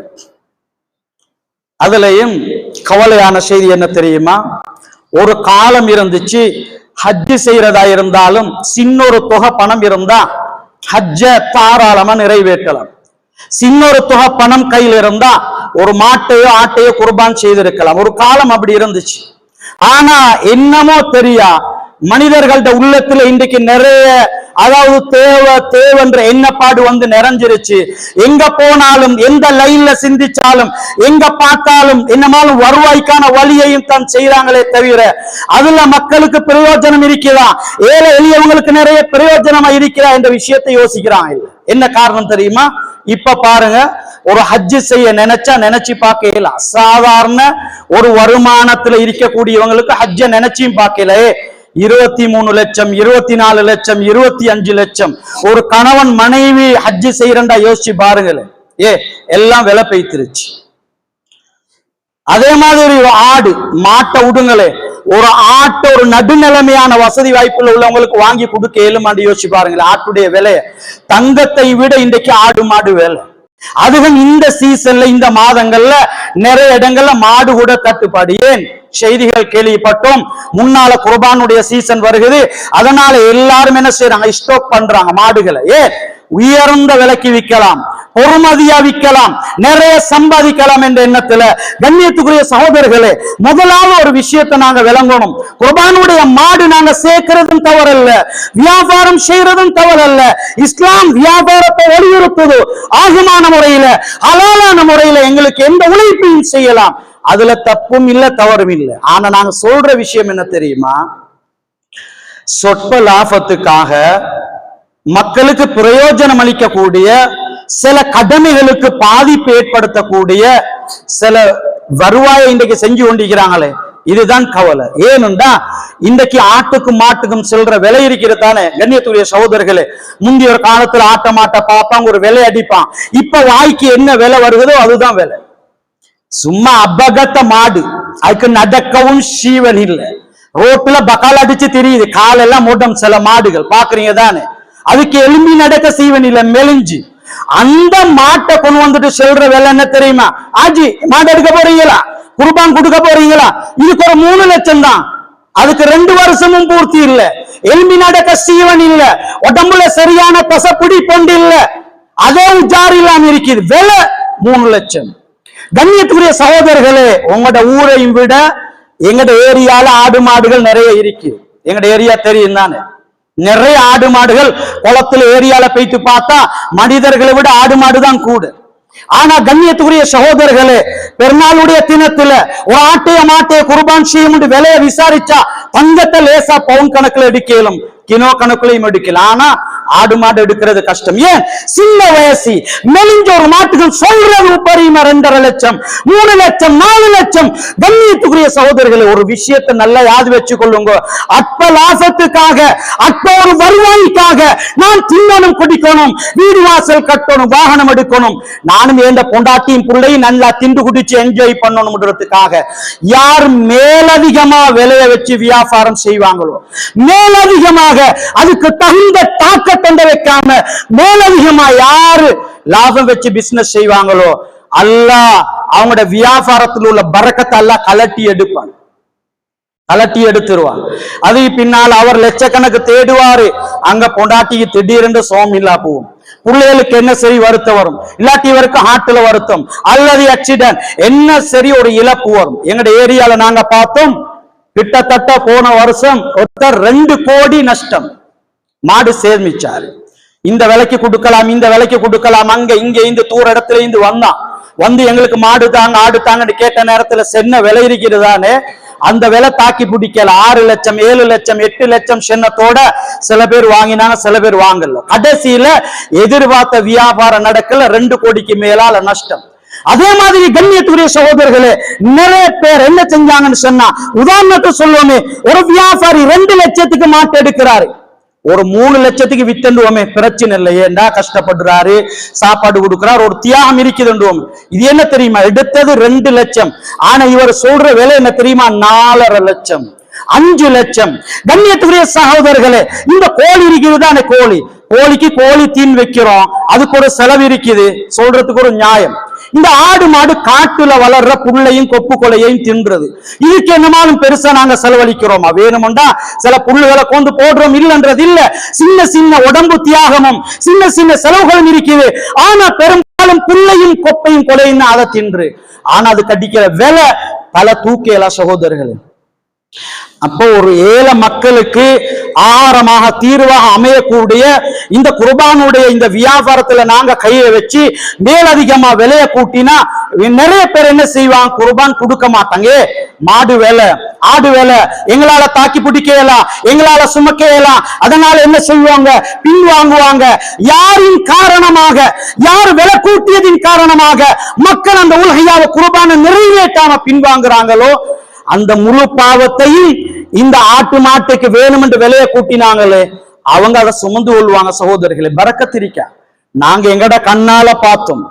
அதுலயும் கவலையான செய்தி என்ன தெரியுமா? ஒரு காலம் இருந்துச்சு, ஹஜ்ஜு செய்யறதா இருந்தாலும் சின்னொரு தொகை பணம் இருந்தா ஹஜ்ஜ தாராளமா நிறைவேற்றலாம். சின்னொரு தொகை பணம் கையில் இருந்தா ஒரு மாட்டையோ ஆட்டையோ குர்பான் செய்திருக்கலாம். ஒரு காலம் அப்படி இருந்துச்சு. ஆனா என்னமோ தெரியா, மனிதர்கள்ட உள்ளத்துல இன்றைக்கு நிறைய, அதாவது தேவன்ற எண்ணப்பாடு வந்து நிறைஞ்சிருச்சு. எங்க போனாலும், எந்த லைன்ல சிந்திச்சாலும், எங்க பார்த்தாலும் என்னமாலும் வருவாய்க்கான வழியையும் தான் செய்யறாங்களே தவிர அதுல மக்களுக்கு பிரயோஜனம் இருக்கிறதா, ஏழை எளியவங்களுக்கு நிறைய பிரயோஜனமா இருக்கிறா என்ற விஷயத்தை யோசிக்கிறாங்க இல்ல. என்ன காரணம் தெரியுமா? இப்ப பாருங்க, ஒரு ஹஜ்ஜு செய்ய நினைச்சு பார்க்கல. சாதாரண ஒரு வருமானத்துல இருக்கக்கூடியவங்களுக்கு ஹஜ்ஜ நினைச்சும் பார்க்கல. 23 லட்சம், 24 லட்சம், 25 லட்சம் ஒரு கணவன் மனைவி ஹஜ்ஜு செய்யறா யோசிச்சு பாருங்களேன். எல்லாம் விலை பெய்திருச்சு. அதே மாதிரி ஒரு ஆடு மாட்டை விடுங்களே, ஒரு ஆட்டை ஒரு நடுநிலைமையான வசதி வாய்ப்புல உள்ளவங்களுக்கு வாங்கி கொடுக்க ஏழுமாண்டு யோசிச்சு பாருங்களேன். ஆட்டுடைய விலைய தங்கத்தை விட இன்றைக்கு ஆடு மாடு வேலை. அதுவும் இந்த சீசன்ல, இந்த மாதங்கள்ல நிறைய இடங்கள்ல மாடு கூட தட்டுப்பாடு. ஏன்? செய்திகள் கேள்விப்பட்டோம், முன்னால குர்பானுடைய சீசன் வருகிறது, அதனால எல்லாரும் என்ன செய்யறாங்க, ஸ்டாக் பண்றாங்க மாடுகளை. உயர்ந்த விலைக்கு விற்கலாம், பொறுமதியா விற்கலாம், நிறைய சம்பாதிக்கலாம் என்ற எண்ணத்துல கண்ணியத்துக்குரிய சகோதரர்களே, முதலாவது ஒரு விஷயத்தை நாங்க விளங்கணும். குர்பானுடைய மாடு நாங்க சேர்க்கிறதும் தவறல்ல, வியாபாரம் செய்யறதும் தவறல்ல. இஸ்லாம் வியாபாரத்தை வலியுறுத்துது. ஆகுமான முறையில, ஹலாலான முறையில எங்களுக்கு எந்த உழைப்பையும் செய்யலாம், அதுல தப்பும் இல்ல, தவறும் இல்லை. ஆனா நாங்க சொல்ற விஷயம் என்ன தெரியுமா? சொற்ப லாபத்துக்காக மக்களுக்கு பிரயோஜனம் அளிக்கக்கூடிய, சில கடமைகளுக்கு பாதிப்பு ஏற்படுத்தக்கூடிய சில வருவாயை இன்றைக்கு செஞ்சு கொண்டிருக்கிறாங்களே, இதுதான் கவலை. ஏனென்றா இன்றைக்கு ஆட்டுக்கும் மாட்டுக்கும் செல்ற விலை இருக்கிறதானே கண்ணியத்துடைய சகோதரர்களே. முந்தைய ஒரு காலத்துல ஆட்ட மாட்ட பார்ப்பாங்க, ஒரு விலை அடிப்பான். இப்ப வாய்க்கு என்ன விலை வருகிறதோ அதுதான் விலை. சும்மா அபகத்த மாடு, அதுக்கு நடக்கவும் சீவன் இல்லை, ரோட்ல பக்கால் அடிச்சு தெரியுது, காலெல்லாம் மூட்டம் சில மாடுகள் பாக்குறீங்க தானே, அதுக்கு எலும்பி நடக்க சீவன் இல்லை, மெலிஞ்சு. அந்த மாட்டை கொண்டு வந்துட்டு செல்ற வேலை என்ன தெரியுமா? ஆஜி மாடு எடுக்க போறீங்களா, குர்பான் கொடுக்க போறீங்களா, இதுக்கு ஒரு 3 லட்சம் தான், அதுக்கு 2 வருஷமும் பூர்த்தி இல்ல, எலும்பி நடக்க சீவன் இல்ல, உடம்புல சரியான பசப்புடி பொண்டு இல்ல, அதே உஜார் இல்லாம இருக்குது, விலை 3 லட்சம். கண்ணியத்துக்குரிய சகோதரர்களே, உங்களோட ஊரையும் விட எங்கட ஏரியால ஆடு மாடுகள் நிறைய இருக்கு. எங்கட ஏரியா தெரியும் தானே, நிறைய ஆடு மாடுகள் குளத்துல ஏரியால போயிட்டு பார்த்தா மனிதர்களை விட ஆடு மாடு தான் கூட. ஆனா கண்ணியத்துக்குரிய சகோதரர்களே, பெருநாளுடைய தினத்துல ஒரு ஆட்டைய மாட்டைய குர்பான் செய்யும் விலையை விசாரிச்சா தங்கத்தை லேசா பவுன் கணக்குல எடுக்கலும், கிலோ கணக்குலையும் எடுக்கலாம். ஆனா ஆடு மாடு எடுக்கிறது கஷ்டம். ஏன்? சின்ன வயசு மெலிஞ்ச ஒரு மாட்டுக்கு சொல்றது உபரிமா 2.5 லட்சம், 3 லட்சம், 4 லட்சம். கண்ணியத்துக்குரிய சகோதரர்களை, ஒரு விஷயத்தை நல்லா யாது வச்சு கொள்ளுங்க. அற்ப லாசத்துக்காக, அற்ப ஒரு வருவாய்க்காக நான் தின்னணும், குடிக்கணும், வீடு வாசல் கட்டணும், வாகனம் எடுக்கணும், நானும் எந்த பொண்டாட்டியும் பிள்ளையும் நல்லா திண்டு குடிச்சு என்ஜாய் பண்ணணும்ன்றதுக்காக யார் மேலதிகமா விலையை வச்சு வியாபாரம் செய்வாங்களோ, மேலதிகமாக அதுக்கு தகுந்த தாக்கத்தை வைக்காம மேலதிகமா யாரு லாபம் வச்சு பிசினஸ் செய்வாங்களோ, அல்லாஹ் அவங்களோட வியாபாரத்தில் உள்ள பரக்கத்தை அல்லாஹ் கலட்டி எடுப்பான், கலட்டி எடுத்துருவான். அதுக்கு பின்னால் அவர் லட்சக்கணக்கு தேடுவாரு, அங்க பொண்டாட்டிக்கு திடீரென்று சோம் இல்லா போகும், பிள்ளைகளுக்கு என்ன சரி வருத்தம் வரும், இல்லாட்டி இவருக்கு ஹார்ட்ல வருத்தம் அல்லது ஆக்சிடென்ட், என்ன சரி ஒரு இழப்பு வரும். எங்கட ஏரியால நாங்க பார்த்தோம், கிட்டத்தட்ட போன வருஷம் ஒருத்தர் 2 கோடி நஷ்டம். மாடு சேர்மிச்சாரு, இந்த விலைக்கு கொடுக்கலாம், இந்த விலைக்கு கொடுக்கலாம், அங்க இங்க இந்த தூர இடத்துல இருந்து வந்தான், வந்து எங்களுக்கு மாடு தாங்க ஆடு தாங்கன்னு கேட்ட நேரத்துல சென்ன விலை இருக்கிறதானே, அந்த விலை தாக்கி பிடிக்கல. 6 லட்சம், 7 லட்சம், 8 லட்சம் சென்னத்தோட சில பேர் வாங்கினாங்க, சில பேர் வாங்கல. கடைசியில எதிர்பார்த்த வியாபாரம் நடக்கல, 2 கோடிக்கு மேலால நஷ்டம். அதே மாதிரி கண்ணியத்துக்குரிய சகோதரர்களே, நிறைய பேர் என்ன செஞ்சாங்கன்னு சொன்னா, உதாரணத்துக்கு சொல்லுவோமே, ஒரு வியாபாரி 2 லட்சத்துக்கு மாட்டு எடுக்கிறாரு, ஒரு 3 லட்சத்துக்கு வித்துண்டுவோமே, பிரச்சனை இல்லை, ஏண்டா கஷ்டப்படுறாரு, சாப்பாடு கொடுக்கிறார், ஒரு தியாகம் இருக்குதுண்டுவோம். இது என்ன தெரியுமா? எடுத்தது 2 லட்சம், ஆனா இவர் சொல்ற விலை என்ன தெரியுமா? 4.5 லட்சம், 5 லட்சம். கண்ணியத்துக்குரிய சகோதரர்களே, இந்த கோழி இருக்கிறது தானே, கோழி கோழிக்கு கோழி தீன் வைக்கிறோம், அதுக்கு ஒரு செலவு இருக்குது, சொல்றதுக்கு ஒரு நியாயம். இந்த ஆடு மாடு காட்டுல வளர்ற புல்லையும் கொப்பு கொலையையும் தின்றது, இதுக்கு என்னமாலும் பெருசா நாங்க செலவழிக்கிறோமா? வேணும்டா சில புல்லுகளை கொண்டு போடுறோம், இல்லைன்றது இல்ல. சின்ன சின்ன உடம்பு தியாகமும் சின்ன சின்ன செலவுகளும் இருக்குது. ஆனா பெரும்பாலும் புல்லையும் கொப்பையும் கொலையும் அதை தின்று. ஆனா அது கட்டிக்கிற விலை பல தூக்கியலா சகோதரர்கள். அப்போ ஒரு ஏழை மக்களுக்கு ஆகாரமாக தீர்வாக அமையக்கூடிய இந்த குர்பானுடைய இந்த வியாபாரத்துல நாங்க கையை வச்சு மேலதிகமா விலைய கூட்டினா நிறைய பேர் என்ன செய்வாங்க? குர்பான் கொடுக்க மாட்டாங்க. மாடு வேலை, ஆடு வேலை, எங்களால தாக்கி பிடிக்கலாம், எங்களால சுமக்கலாம், அதனால என்ன செய்வாங்க? பின் வாங்குவாங்க. யாரின் காரணமாக, யார் விலை கூட்டியதின் காரணமாக மக்கள் அந்த உலகையாவ குர்பானை நிறைவேற்றாம பின்வாங்குறாங்களோ அந்த முழு பாவத்தையும் இந்த ஆட்டு மாட்டுக்கு வேணும் என்று விலையை கூட்டினாங்களே அவங்க அதை சுமந்து கொள்வாங்க. சகோதரர்களே, பரக்கத்திரிக்க நாங்க எங்கட கண்ணால பார்த்தோம்.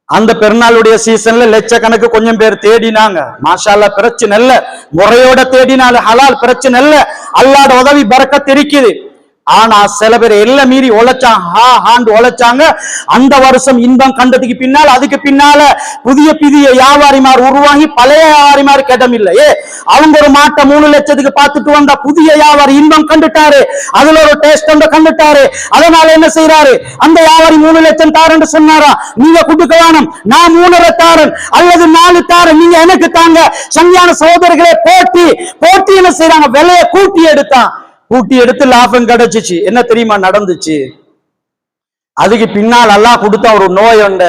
அந்த பெருநாளுடைய சீசன்ல லட்சக்கணக்கு கொஞ்சம் பேர் தேடினாங்க. மாஷா அல்லாஹ், பிரச்சனை இல்ல, முறையோட தேடினால ஹலால், பிரச்சனை இல்ல, அல்லாஹ்ட உதவி பரக்கத் இருக்குது. ஆனா சில பேர் எல்லாம் மீறி உழைச்சாங்க. அந்த வருஷம் இன்பம் கண்டதுக்கு பின்னால் அதுக்கு பின்னால புதிய புதிய வியாபாரிமார் உருவாகி பழைய வியாபாரிமார் கிடம் இல்லையே. அவங்க ஒரு மாட்டை 3 லட்சத்துக்கு பார்த்துட்டு வந்தா புதிய வியாபாரி இன்பம் கண்டுட்டாரு, அதுல ஒரு டேஸ்ட் கண்டுட்டாரு. அதனால என்ன செய்யறாரு? அந்த வியாபாரி 3 லட்சம் தாரன்னு சொன்னாரா, நீங்க கொடுக்க வேணும், நான் 3.5 தாரன் அல்லது 4 தாரன், நீங்க எனக்கு தாங்க. சங்கியான சகோதரர்களே, போட்டி என்ன செய்யறாங்க? விலையை கூட்டி எடுத்து லாபம் கிடைச்சிச்சு. என்ன தெரியுமா நடந்துச்சு? அதுக்கு பின்னால் அல்லாஹ் கொடுத்த ஒரு நோய் உண்டு.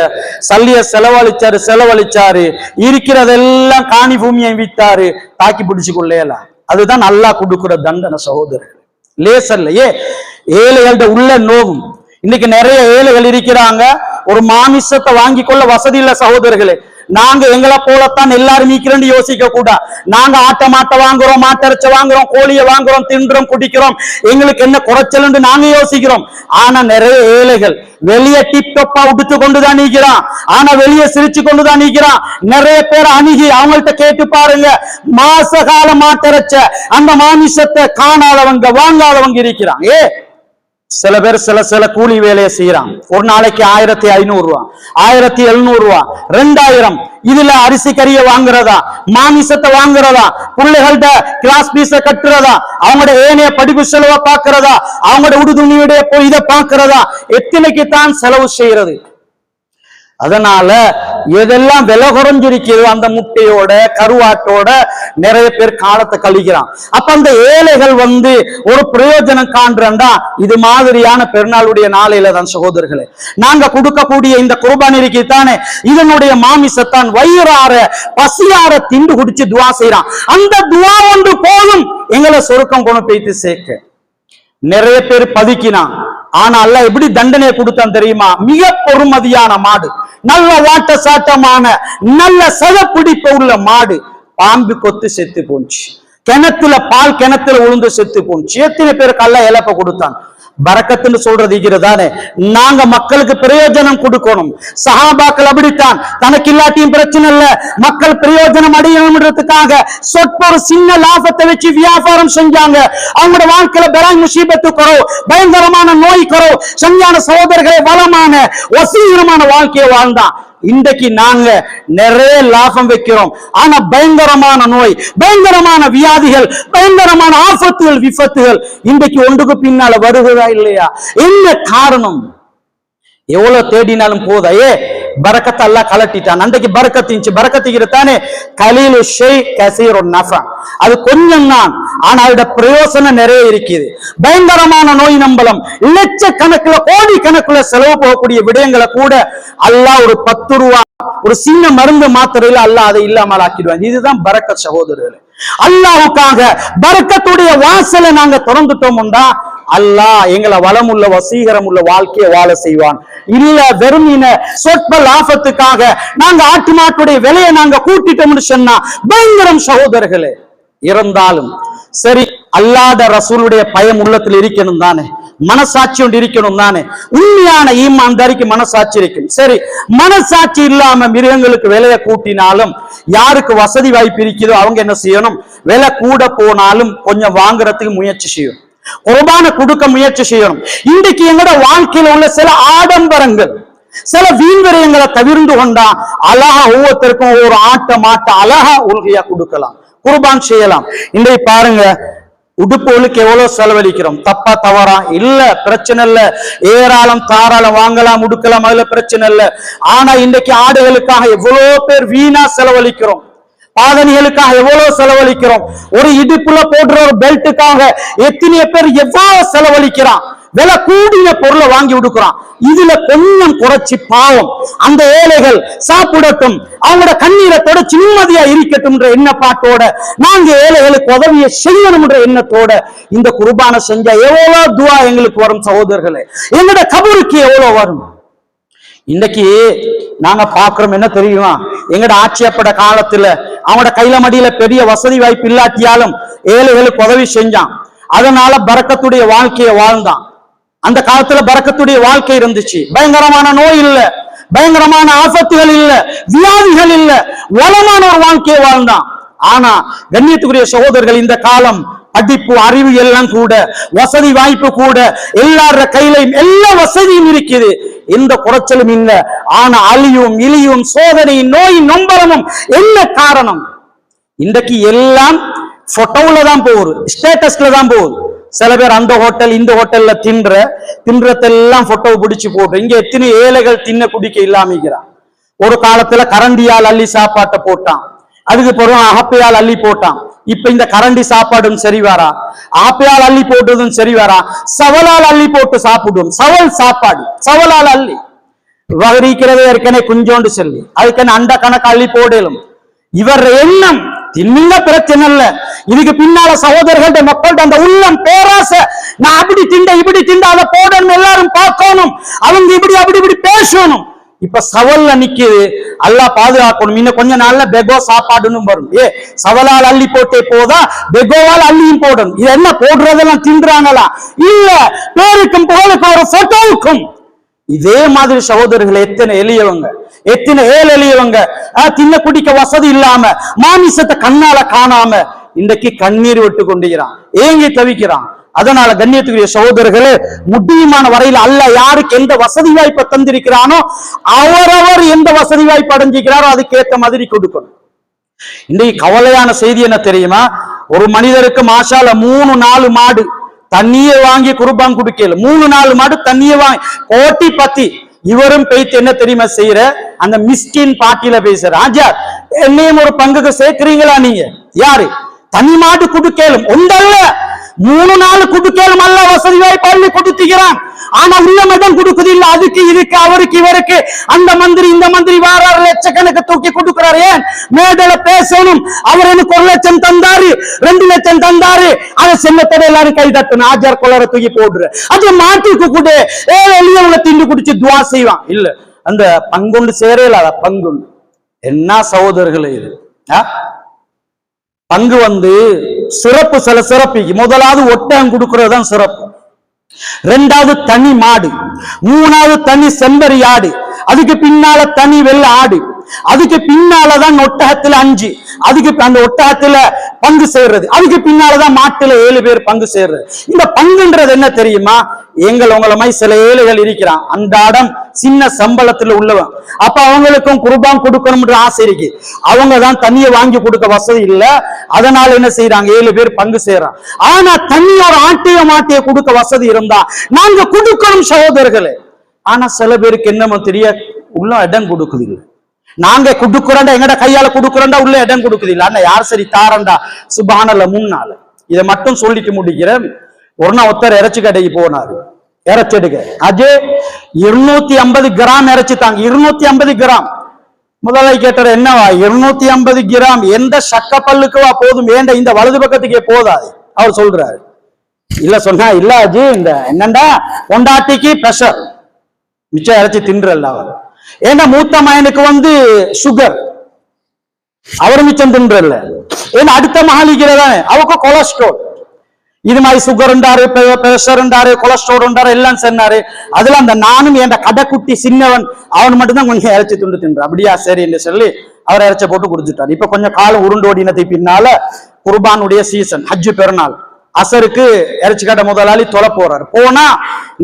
சல்லிய செலவழிச்சாரு, இருக்கிறதெல்லாம் காணி பூமியை வித்தாரு, தாக்கி பிடிச்சு கொள்ளையல. அதுதான் அல்லாஹ் கொடுக்கிற தண்டனை சகோதரர்கள். லேசல்லையே ஏழைகள்ட உள்ள நோவும். இன்னைக்கு நிறைய ஏழைகள் இருக்கிறாங்க, ஒரு மாமிசத்தை வாங்கி கொள்ள வசதி இல்ல சகோதரர்களே. நாங்க எங்களை போலத்தான் எல்லாரும் மீக்கிறேன்னு யோசிக்க கூடாது. நாங்க மாட்டை வாங்குறோம், மாட்டிறைச்ச வாங்குறோம், கோழியை வாங்குறோம், தின்றோம், குடிக்கிறோம், எங்களுக்கு என்ன குறைச்சல் நாங்க யோசிக்கிறோம். ஆனா நிறைய ஏழைகள் வெளியே டிப்டப்பா உடுத்து கொண்டுதான் நீக்கிறான், ஆனா வெளியே சிரிச்சு கொண்டுதான் நீக்கிறான். நிறைய பேர் அணுகி அவங்கள்ட்ட கேட்டு பாருங்க, மாச கால மாட்டிறைச்ச அந்த மாமிசத்தை காணாதவங்க வாங்காதவங்க இருக்கிறாங்க. சில பேர் சில கூலி வேலையை செய்யறான். ஒரு நாளைக்கு 1500 ரூபாய், 1700 ரூபாய், 2000. இதுல அரிசி கறிய வாங்குறதா, மாமிசத்தை வாங்குறதா, பிள்ளைகள்ட கிளாஸ் பீஸ கட்டுறதா, அவங்களோட ஏனைய படிப்பு செலவை பார்க்கிறதா, அவங்களோட உடுதுணியுடைய போய் இதை பார்க்கிறதா, எத்தனைக்கு தான் செலவு செய்யறது. அதனால எதெல்லாம் விலை குறைஞ்சிருக்கிறதோ அந்த முட்டையோட கருவாட்டோட நிறைய பேர் காலத்தை கழிக்கிறான். அப்ப அந்த ஏழைகள் ஒரு பிரயோஜனம் காண்றா இது மாதிரியான பெருநாளுடைய நாளையில தான் சகோதரர்களே நாங்க கொடுக்கக்கூடிய இந்த குர்பான் தானே, இதனுடைய மாமிசத்தான் வயிறார பசியார திண்டு குடிச்சு துவா செய்யறான். அந்த துவா ஒன்று போதும் எங்களை சொருக்கம் கொண்டு போய்த்து சேர்க்க. நிறைய பேர் பதுக்கினான். ஆனா அல்லாஹ் எப்படி தண்டனையை கொடுத்தான் தெரியுமா? மிக பொறுமதியான மாடு, நல்ல வாட்ட சாட்டமான நல்ல சதப்பிடிப்பு உள்ள மாடு பாம்பு கொத்து செத்து போச்சு. பால் கிணத்துல உளுந்து செத்து போச்சு. எத்தனை பேருக்கு அல்லாஹ் இழப்ப கொடுத்தான்? பரக்கத்துன்னு சொல்றது இருக்கிறதானே, நாங்க மக்களுக்கு பிரயோஜனம் கொடுக்கணும். சஹாபாக்கள் அப்படித்தான், தனக்கு இல்லாட்டியும் பிரச்சனை இல்ல, மக்கள் பிரயோஜனம் அடையணும்ன்றதுக்காக சொற்ப ஒரு சின்ன லாபத்தை வச்சு வியாபாரம் செஞ்சாங்க. அவங்களோட வாழ்க்கையில பெராய் முசீபத்து குறோ, பயங்கரமான நோய் குறோ, சஞ்ஞான சகோதரர்களை வளமான வசீகரமான வாழ்க்கையை வாழ்ந்தான். இன்றைக்கு நாங்க நிறைய லாபம் வைக்கிறோம், ஆனா பயங்கரமான நோய், பயங்கரமான வியாதிகள், பயங்கரமான ஆபத்துகள், விபத்துகள் இன்றைக்கு ஒன்றுக்கு பின்னால வருகிறதா இல்லையா? என்ன காரணம்? எவ்வளவு தேடினாலும் போதையே பரக்கத்தை அல்லாஹ் கலட்டிட்டான். அன்றைக்கு பரக்கத்திக்கிறதானே கலீலு ஷை கஸீரு நஃபா, அது கொஞ்சம் தான், ஆனா அதோட பிரயோசனம் நிறைய இருக்குது. பயங்கரமான நோய் நம்பலம், லட்சக்கணக்கில் கோடி கணக்குல செலவு போகக்கூடிய விடயங்களை கூட அல்லாஹ் ஒரு 10 ரூபா ஒரு சின்ன மருந்து மாத்திரையில அல்லாஹ் அதை இல்லாமல் ஆக்கிடுவாங்க. இதுதான் பரக்கத் சகோதரர்களே. அல்லாஹ்வுக்காக பரக்கத்துடைய வாசலை நாங்க திறந்துட்டோம்டா அல்லாஹ் எங்களை வளமுள்ள வசீகரம் உள்ள வாழ்க்கையை வாழ செய்வான். இல்ல வெறும் சொற்ப லாபத்துக்காக நாங்க ஆட்டு மாட்டுடைய விலையை நாங்க கூட்டிட்டோம்னு சொன்னா பயங்கரம் சகோதரர்களே. இருந்தாலும் சரி, அல்லாத ரசூலுடைய பயம் உள்ளத்தில் இருக்கணும் தானே, மனசாட்சி ஒன்று இருக்கணும் தானே. உண்மையான ஈமான்தாரிக்கு மனசாட்சி இருக்கும். சரி, மனசாட்சி இல்லாம மிருகங்களுக்கு விலையை கூட்டினாலும் யாருக்கு வசதி வாய்ப்பு இருக்குதோ அவங்க என்ன செய்யணும்? விலை கூட போனாலும் கொஞ்சம் வாங்குறதுக்கு முயற்சி செய்யும். குர்பானை கொடுக்க முயற்சி செய்யணும். இன்றைக்கு எங்கட வாழ்க்கையில உள்ள சில ஆடம்பரங்கள், சில வீண்விரயங்களை தவிர்ந்து கொண்டா அழகா ஒவ்வொருத்தருக்கும் ஒரு மாட்ட அழகா உலகையா கொடுக்கலாம், குர்பான் செய்யலாம். இன்றைக்கு பாருங்க, உடுப்புகளுக்கு எவ்வளவு செலவழிக்கிறோம். தப்பா தவறா இல்ல, பிரச்சனை இல்ல, ஏராளம் தாராளம் வாங்கலாம் உடுக்கலாம், அதுல பிரச்சனை இல்ல. ஆனா இன்றைக்கு ஆடுகளுக்காக எவ்வளவு பேர் வீணா செலவழிக்கிறோம், பாதணிகளுக்காக எவ்வளவு செலவழிக்கிறோம், ஒரு இடுப்புல போடுற ஒரு பெல்ட்டுக்காக எத்தனை பேர் எவ்வளவு செலவழிக்கிறான், விலை கூடிய பொருளை வாங்கி விடுக்கிறான். இதுல கொஞ்சம் குறைச்சி பாவம் அந்த ஏழைகள் சாப்பிடட்டும், அவங்களோட கண்ணீரை தொடச்சு நிம்மதியா இருக்கட்டும் எண்ணப்பாட்டோட நாங்க ஏழைகளுக்கு உதவியை செய்யணும் என்ற எண்ணத்தோட இந்த குர்பானை செஞ்சா எவ்வளவு துவா எங்களுக்கு வரும் சகோதரர்களே, எங்களோட கபருக்கு எவ்வளவு வரும். இன்னைக்கு நாங்க பாக்குறோம் என்ன தெரியுமா, எங்கட ஆட்சியப்பட காலத்துல அவங்களோட கையில மடியில பெரிய வசதி வாய்ப்பு இல்லாட்டியாலும் ஏழைகளுக்கு உதவி செஞ்சான், அதனால பரக்கத்துடைய வாழ்க்கையை வாழ்ந்தான். அந்த காலத்துல பரக்கத்துடைய வாழ்க்கை இருந்துச்சு, பயங்கரமான நோய் இல்ல, பயங்கரமான ஆபத்துகள் இல்ல, வியாதிகள் இல்ல, வளமான ஒரு வாழ்க்கையை வாழ்ந்தான். ஆனா கண்ணியத்துக்குரிய சகோதரர்கள், இந்த காலம் படிப்பு அறிவு எல்லாம் கூட, வசதி வாய்ப்பு கூட, எல்லார கையிலையும் எல்லா வசதியும் இருக்குது, எந்த குறைச்சலும் இல்லை. ஆனா அழியும் இழியும் சோதனையும் நோயும் நொம்பலமும் என்ன காரணம்? இன்றைக்கு எல்லாம் போட்டோல தான் போகுது, ஸ்டேட்டஸ்ல தான் போகுது. சில பேர் அந்த ஹோட்டல் இந்த ஹோட்டல்ல தின்றதெல்லாம் போட்டோ பிடிச்சு போட்டு, இங்க எத்தனை ஏழைகள் தின்ன குடிக்க இல்லாமிக்கிறான். ஒரு காலத்துல கரண்டியால் அள்ளி சாப்பாட்டை போட்டான், அதுக்கு பிறகு அகப்பையால் அள்ளி போட்டான். இப்ப இந்த கரண்டி சாப்பாடும் சரி வரா, ஆப்பையால் அள்ளி போட்டதும் சரி வரா, சவலால் அள்ளி போட்டு சாப்பிடும். சவல் சாப்பாடு, சவலால் அள்ளி வகரிக்கிறதே ஏற்கனவே குஞ்சோண்டு சொல்லி அதுக்கு அண்ட கணக்கு அள்ளி போடலும். இவர் எண்ணம் தின்னுங்க பிரச்சனை இல்ல, இதுக்கு பின்னால சகோதரர்கள்ட்ட மக்கள்கிட்ட அந்த உள்ளம் பேராசை, நான் அப்படி திண்ட இப்படி திண்ட அதை போடணும், எல்லாரும் பார்க்கணும், அவங்க இப்படி அப்படி இப்படி பேசணும். இப்ப சவல்ல நிக்குது, அல்லா பாதுகாக்கணும். இன்னும் கொஞ்ச நாள்ல பெகோ சாப்பாடுன்னு வரும். சவலால் அள்ளி போட்டே போதா, பெகோவால் அள்ளியும் போடணும். இது என்ன போடுறதெல்லாம் தின்றாங்களா? இல்ல, பேருக்கும் புகழுக்கும் ஒரு போட்டோவுக்கும். இதே மாதிரி சகோதரர்கள் எத்தனை எளியவங்க, எத்தனை எளியவங்க தின்ன குடிக்க வசதி இல்லாம மாமிசத்தை கண்ணால காணாம இன்றைக்கு கண்ணீர் விட்டு கொண்டிருக்கிறான், ஏங்கி தவிக்கிறான். அதனால கண்ணியத்துக்குரிய சகோதரர்களே, முடியுமான வரையில் அல்ல யாருக்கு எந்த வசதி வாய்ப்பை தந்திருக்கிறானோ அவரவர் எந்த வசதி வாய்ப்பு அடைஞ்சிக்கிறாரோ அதுக்கேற்ற மாதிரி கொடுக்கணும். இன்றைக்கு கவலையான செய்தி என்ன தெரியுமா, ஒரு மனிதருக்கு மாஷால 3-4 மாடு தண்ணியை வாங்கி குர்பான் கொடுக்கல, 3-4 மாடு தண்ணியை வாங்கி கோட்டி பத்தி. இவரும் பேச்சு என்ன தெரியுமா செய்யற, அந்த மிஸ்கின் பாட்டியில பேசுற, ராஜா என்னையும் ஒரு பங்குக்கு சேர்க்கிறீங்களா நீங்க? யாரு தனி மாடு குடுக்கலும் ஒன்றல்ல 3-4 குடுக்கலும் அல்ல வசதி வாய்ப்பு கொடுத்துக்கிறான். ஆனா உள்ள மதம் கொடுக்குது இல்ல, அதுக்கு இதுக்கு அவருக்கு இவருக்கு அந்த மந்திரி இந்த மந்திரி வாராறு லட்சக்கணக்கு தூக்கி கொடுக்கிறாரு. ஏன் மேடல பேசணும், அவர் எனக்கு 1 லட்சம் தந்தாரு 2 லட்சம் தந்தாரு, அதை செல்லத்தோட எல்லாரும் கை தட்டணும், ஆஜார் கொள்ளற தூக்கி போடுற. அது மாட்டுக்கு கூட எளியவங்க திண்டு குடிச்சு துவா செய்வான். இல்ல அந்த பங்குண்டு சேரல, அத பங்குண்டு என்ன சகோதரர்களே, இது பங்கு சிறப்பு. சில சிறப்பு, முதலாவது ஒட்டகம் கொடுக்கறதுதான் சிறப்பு, 2வது தனி மாடு, 3வது தனி செம்பரி ஆடு, அதுக்கு பின்னால தனி வெள்ள ஆடு, அதுக்கு பின்னாலதான் ஒட்டகத்துல 5, அதுக்கு அந்த ஒட்டகத்துல பங்கு சேர்றது, அதுக்கு பின்னாலதான் மாட்டுல 7 பேர் பங்கு சேர்றது. இந்த பங்குன்றது என்ன தெரியுமா, உங்களை மாதிரி சில ஏழைகள் இருக்கிறான், அன்றாடம் சின்ன சம்பளத்துல உள்ளவன், அப்ப அவங்களுக்கும் குர்பான் கொடுக்கணும்ன்ற ஆசை இருக்கு, அவங்க தான் தண்ணியை வாங்கி கொடுக்க வசதி இல்ல, அதனால என்ன செய்யறாங்க 7 பேர் பங்கு செய்யறான். ஆனா தண்ணி ஒரு மாட்டிய கொடுக்க வசதி இருந்தா நாங்க கொடுக்கணும் சகோதரர்களே. ஆனா சில பேருக்கு என்னமோ தெரிய உள்ள இடம் கொடுக்குது இல்லை, நாங்க கொடுக்குறோண்டா எங்கட கையால கொடுக்குறோண்டா உள்ள இடம் கொடுக்குது இல்ல. ஆனா யார் சரி தாரண்டா சுபானல முன்னால. இதை மட்டும் சொல்லிட்டு முடிக்கிறேன். ஒரு நாள் ஒருத்தர் இறைச்சி கடைக்கு போனாரு, இறைச்சி எடுக்க. அது 250 கிராம் இறைச்சி தாங்க, 250 கிராம். முதலாளி கேட்டார், என்னவா 250 கிராம், எந்த சக்க பல்லுக்குவா போதும், ஏண்ட இந்த வலது பக்கத்துக்கே போதாது. அவர் சொல்றாரு, இல்ல சொன்னா இல்ல அஜி, இந்த என்னண்டா பொண்டாட்டிக்கு பிரஷர், மிச்சம் இறைச்சி தின்றல்ல அவர். ஏன்னா மூத்த மகனுக்கு சுகர், அவர் மிச்சம் தின்றல்ல. ஏன்னா அடுத்த மகளிக்கிறதானே அவருக்கு கொலஸ்ட்ரால், இது மாதிரி சுகர் உண்டாரு, பிரஷர் உண்டாரு, கொலஸ்ட்ரால் உண்டாரு, எல்லாம் சொன்னாரு. அதுல அந்த நானும் என் கடைக்குட்டி சின்னவன் அவன் மட்டும்தான் கொஞ்சம் இறைச்சி துண்டு தின்ற. அப்படியா சரி என்று சொல்லி அவர் இறைச்சி போட்டு குடிச்சுட்டாரு. இப்ப கொஞ்சம் காலம் உருண்டோடினதை பின்னால குர்பானுடைய சீசன், ஹஜ்ஜு பெருநாள். அசருக்கு இறைச்சி கடை முதலாளி தொலை போறாரு. போனா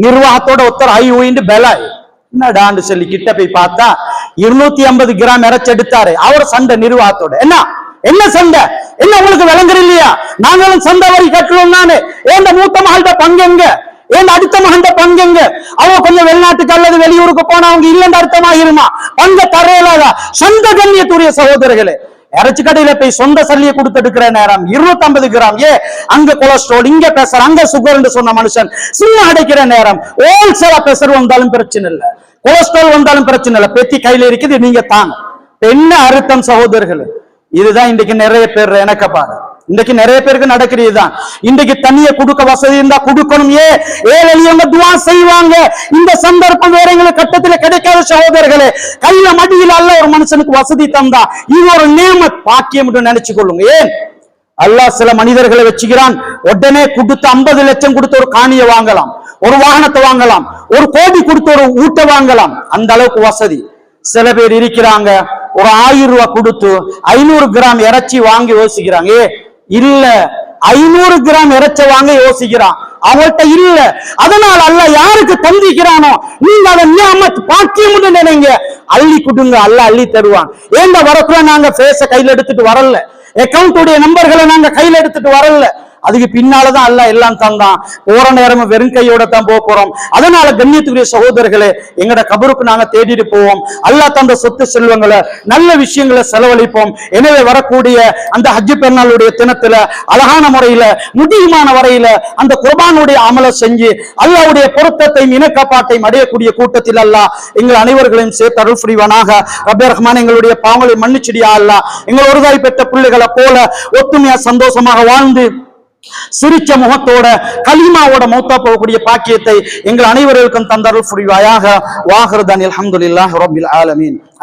நிர்வாகத்தோட ஒருத்தர் ஐ ஊயின்னு பெலாய் என்னடான்னு சொல்லி கிட்ட போய் பார்த்தா 250 கிராம் இறைச்சி எடுத்தாரு. அவர் சண்டை நிர்வாகத்தோட. என்ன சண்டை? என்ன உங்களுக்கு விளங்குற இல்லையா? நாங்களும் சண்டை வரி கட்டணும் தானே. ஏன் மூத்த மகள்கிட்ட பங்குங்க, ஏன் அடுத்த மகன்கிட்ட பங்குங்க. அவங்க கொஞ்சம் வெளிநாட்டுக்கு அல்லது வெளியூருக்கு போனா அவங்க இல்லைன்னு அர்த்தமா இருமா பங்க தரையிலாத சொந்த கண்ணியத்துடைய சகோதரர்களே. இறைச்சி கடையில போய் சொந்த சல்லியை கொடுத்து எடுக்கிற நேரம் 250 கிராம் அங்க கொலஸ்ட்ரால், இங்க பிரஷர், அங்க சுகர் சொன்ன மனுஷன் சும்மா அடைக்கிற நேரம் ஹோல்சேலா பிரஷர் வந்தாலும் பிரச்சனை இல்லை, கொலஸ்ட்ரால் வந்தாலும் பிரச்சனை இல்லை, பெத்தி கையில இருக்குது, நீங்க தாங்க. என்ன அர்த்தம் சகோதரர்களே? இதுதான் இன்றைக்கு நிறைய பேர் எனக்கு பாரு. இன்றைக்கு நிறைய பேருக்கு நடக்கிறது தான். இன்றைக்கு தண்ணியை கொடுக்க வசதி இருந்தா கொடுக்கணும். ஏழையவங்க துவா செய்வாங்க. இந்த சந்தர்ப்பம் வேற எங்களுக்கு கட்டத்துல கிடைக்காத சகோதரர்களே. கையில மடியில் அல்ல ஒரு மனுஷனுக்கு வசதி தந்தா இது ஒரு நேமத் பாக்கியம் என்று நினைச்சு கொள்ளுங்க. ஏன் அல்லாஹ் சில மனிதர்களை வச்சுக்கிறான். உடனே கொடுத்து 50 லட்சம் கொடுத்து ஒரு காணியை வாங்கலாம், ஒரு வாகனத்தை வாங்கலாம், 1 கோடி கொடுத்து ஒரு ஊட்ட வாங்கலாம். அந்த அளவுக்கு வசதி. சில பேர் இருக்கிறாங்க, ஒரு 1000 ரூபாய் கொடுத்து 500 கிராம் இறைச்சி வாங்கி யோசிக்கிறாங்க. இல்ல 500 கிராம் இறைச்சி வாங்க யோசிக்கிறான், அவர்கிட்ட இல்ல. அதனால அல்லாஹ் யாருக்கு தந்திக்கிறானோ நீங்க அதை நியாமத் பாக்கியம் நினைங்க, அள்ளி கொடுங்க, அல்லாஹ் அள்ளி தருவான். ஏந்த வரக்குள்ள நாங்க பேச கையில எடுத்துட்டு வரல, அக்கௌண்ட் உடைய நம்பர்களை நாங்க கையில எடுத்துட்டு வரல. அதுக்கு பின்னாலதான் அல்லாஹ் எல்லாம் தந்தான். போற நேரமும் வெறும் கையோட தான் போறோம். அதனால கண்ணியத்துக்குரிய சகோதரர்களே, எங்கட கபருக்கு நாங்க தேடிட்டு போவோம். அல்லாஹ் தந்த சொத்து செல்வங்களை நல்ல விஷயங்களை செலவழிப்போம். எனவே வரக்கூடிய அந்த ஹஜ்ஜி பெருநாளுடைய தினத்துல அழகான முறையில முடியுமான வரையில அந்த குர்பானுடைய அமலை செஞ்சு அல்லாஹ்வுடைய பொருத்தத்தையும் இனக்காப்பாட்டையும் அடையக்கூடிய கூட்டத்தில் அல்லாஹ் எங்கள் அனைவர்களையும் சேர்த்து அருள் புரிவானாக. ரப்பே ரஹ்மான், எங்களுடைய பாவங்களை மன்னிச்சிடியா அல்லாஹ். எங்கள் ஒருதாய் பெற்ற பிள்ளைகளை போல ஒத்துமையா சந்தோஷமாக வாழ்ந்து சிரிச்ச முகத்தோட கலிமாவோட மௌத்தா போகக்கூடிய பாக்கியத்தை எங்கள் அனைவருக்கும் தந்தருள் புரிவாயாக. வாஹிரு தனில் அல்ஹம்துலில்லாஹி ரப்பில் ஆலமீன்.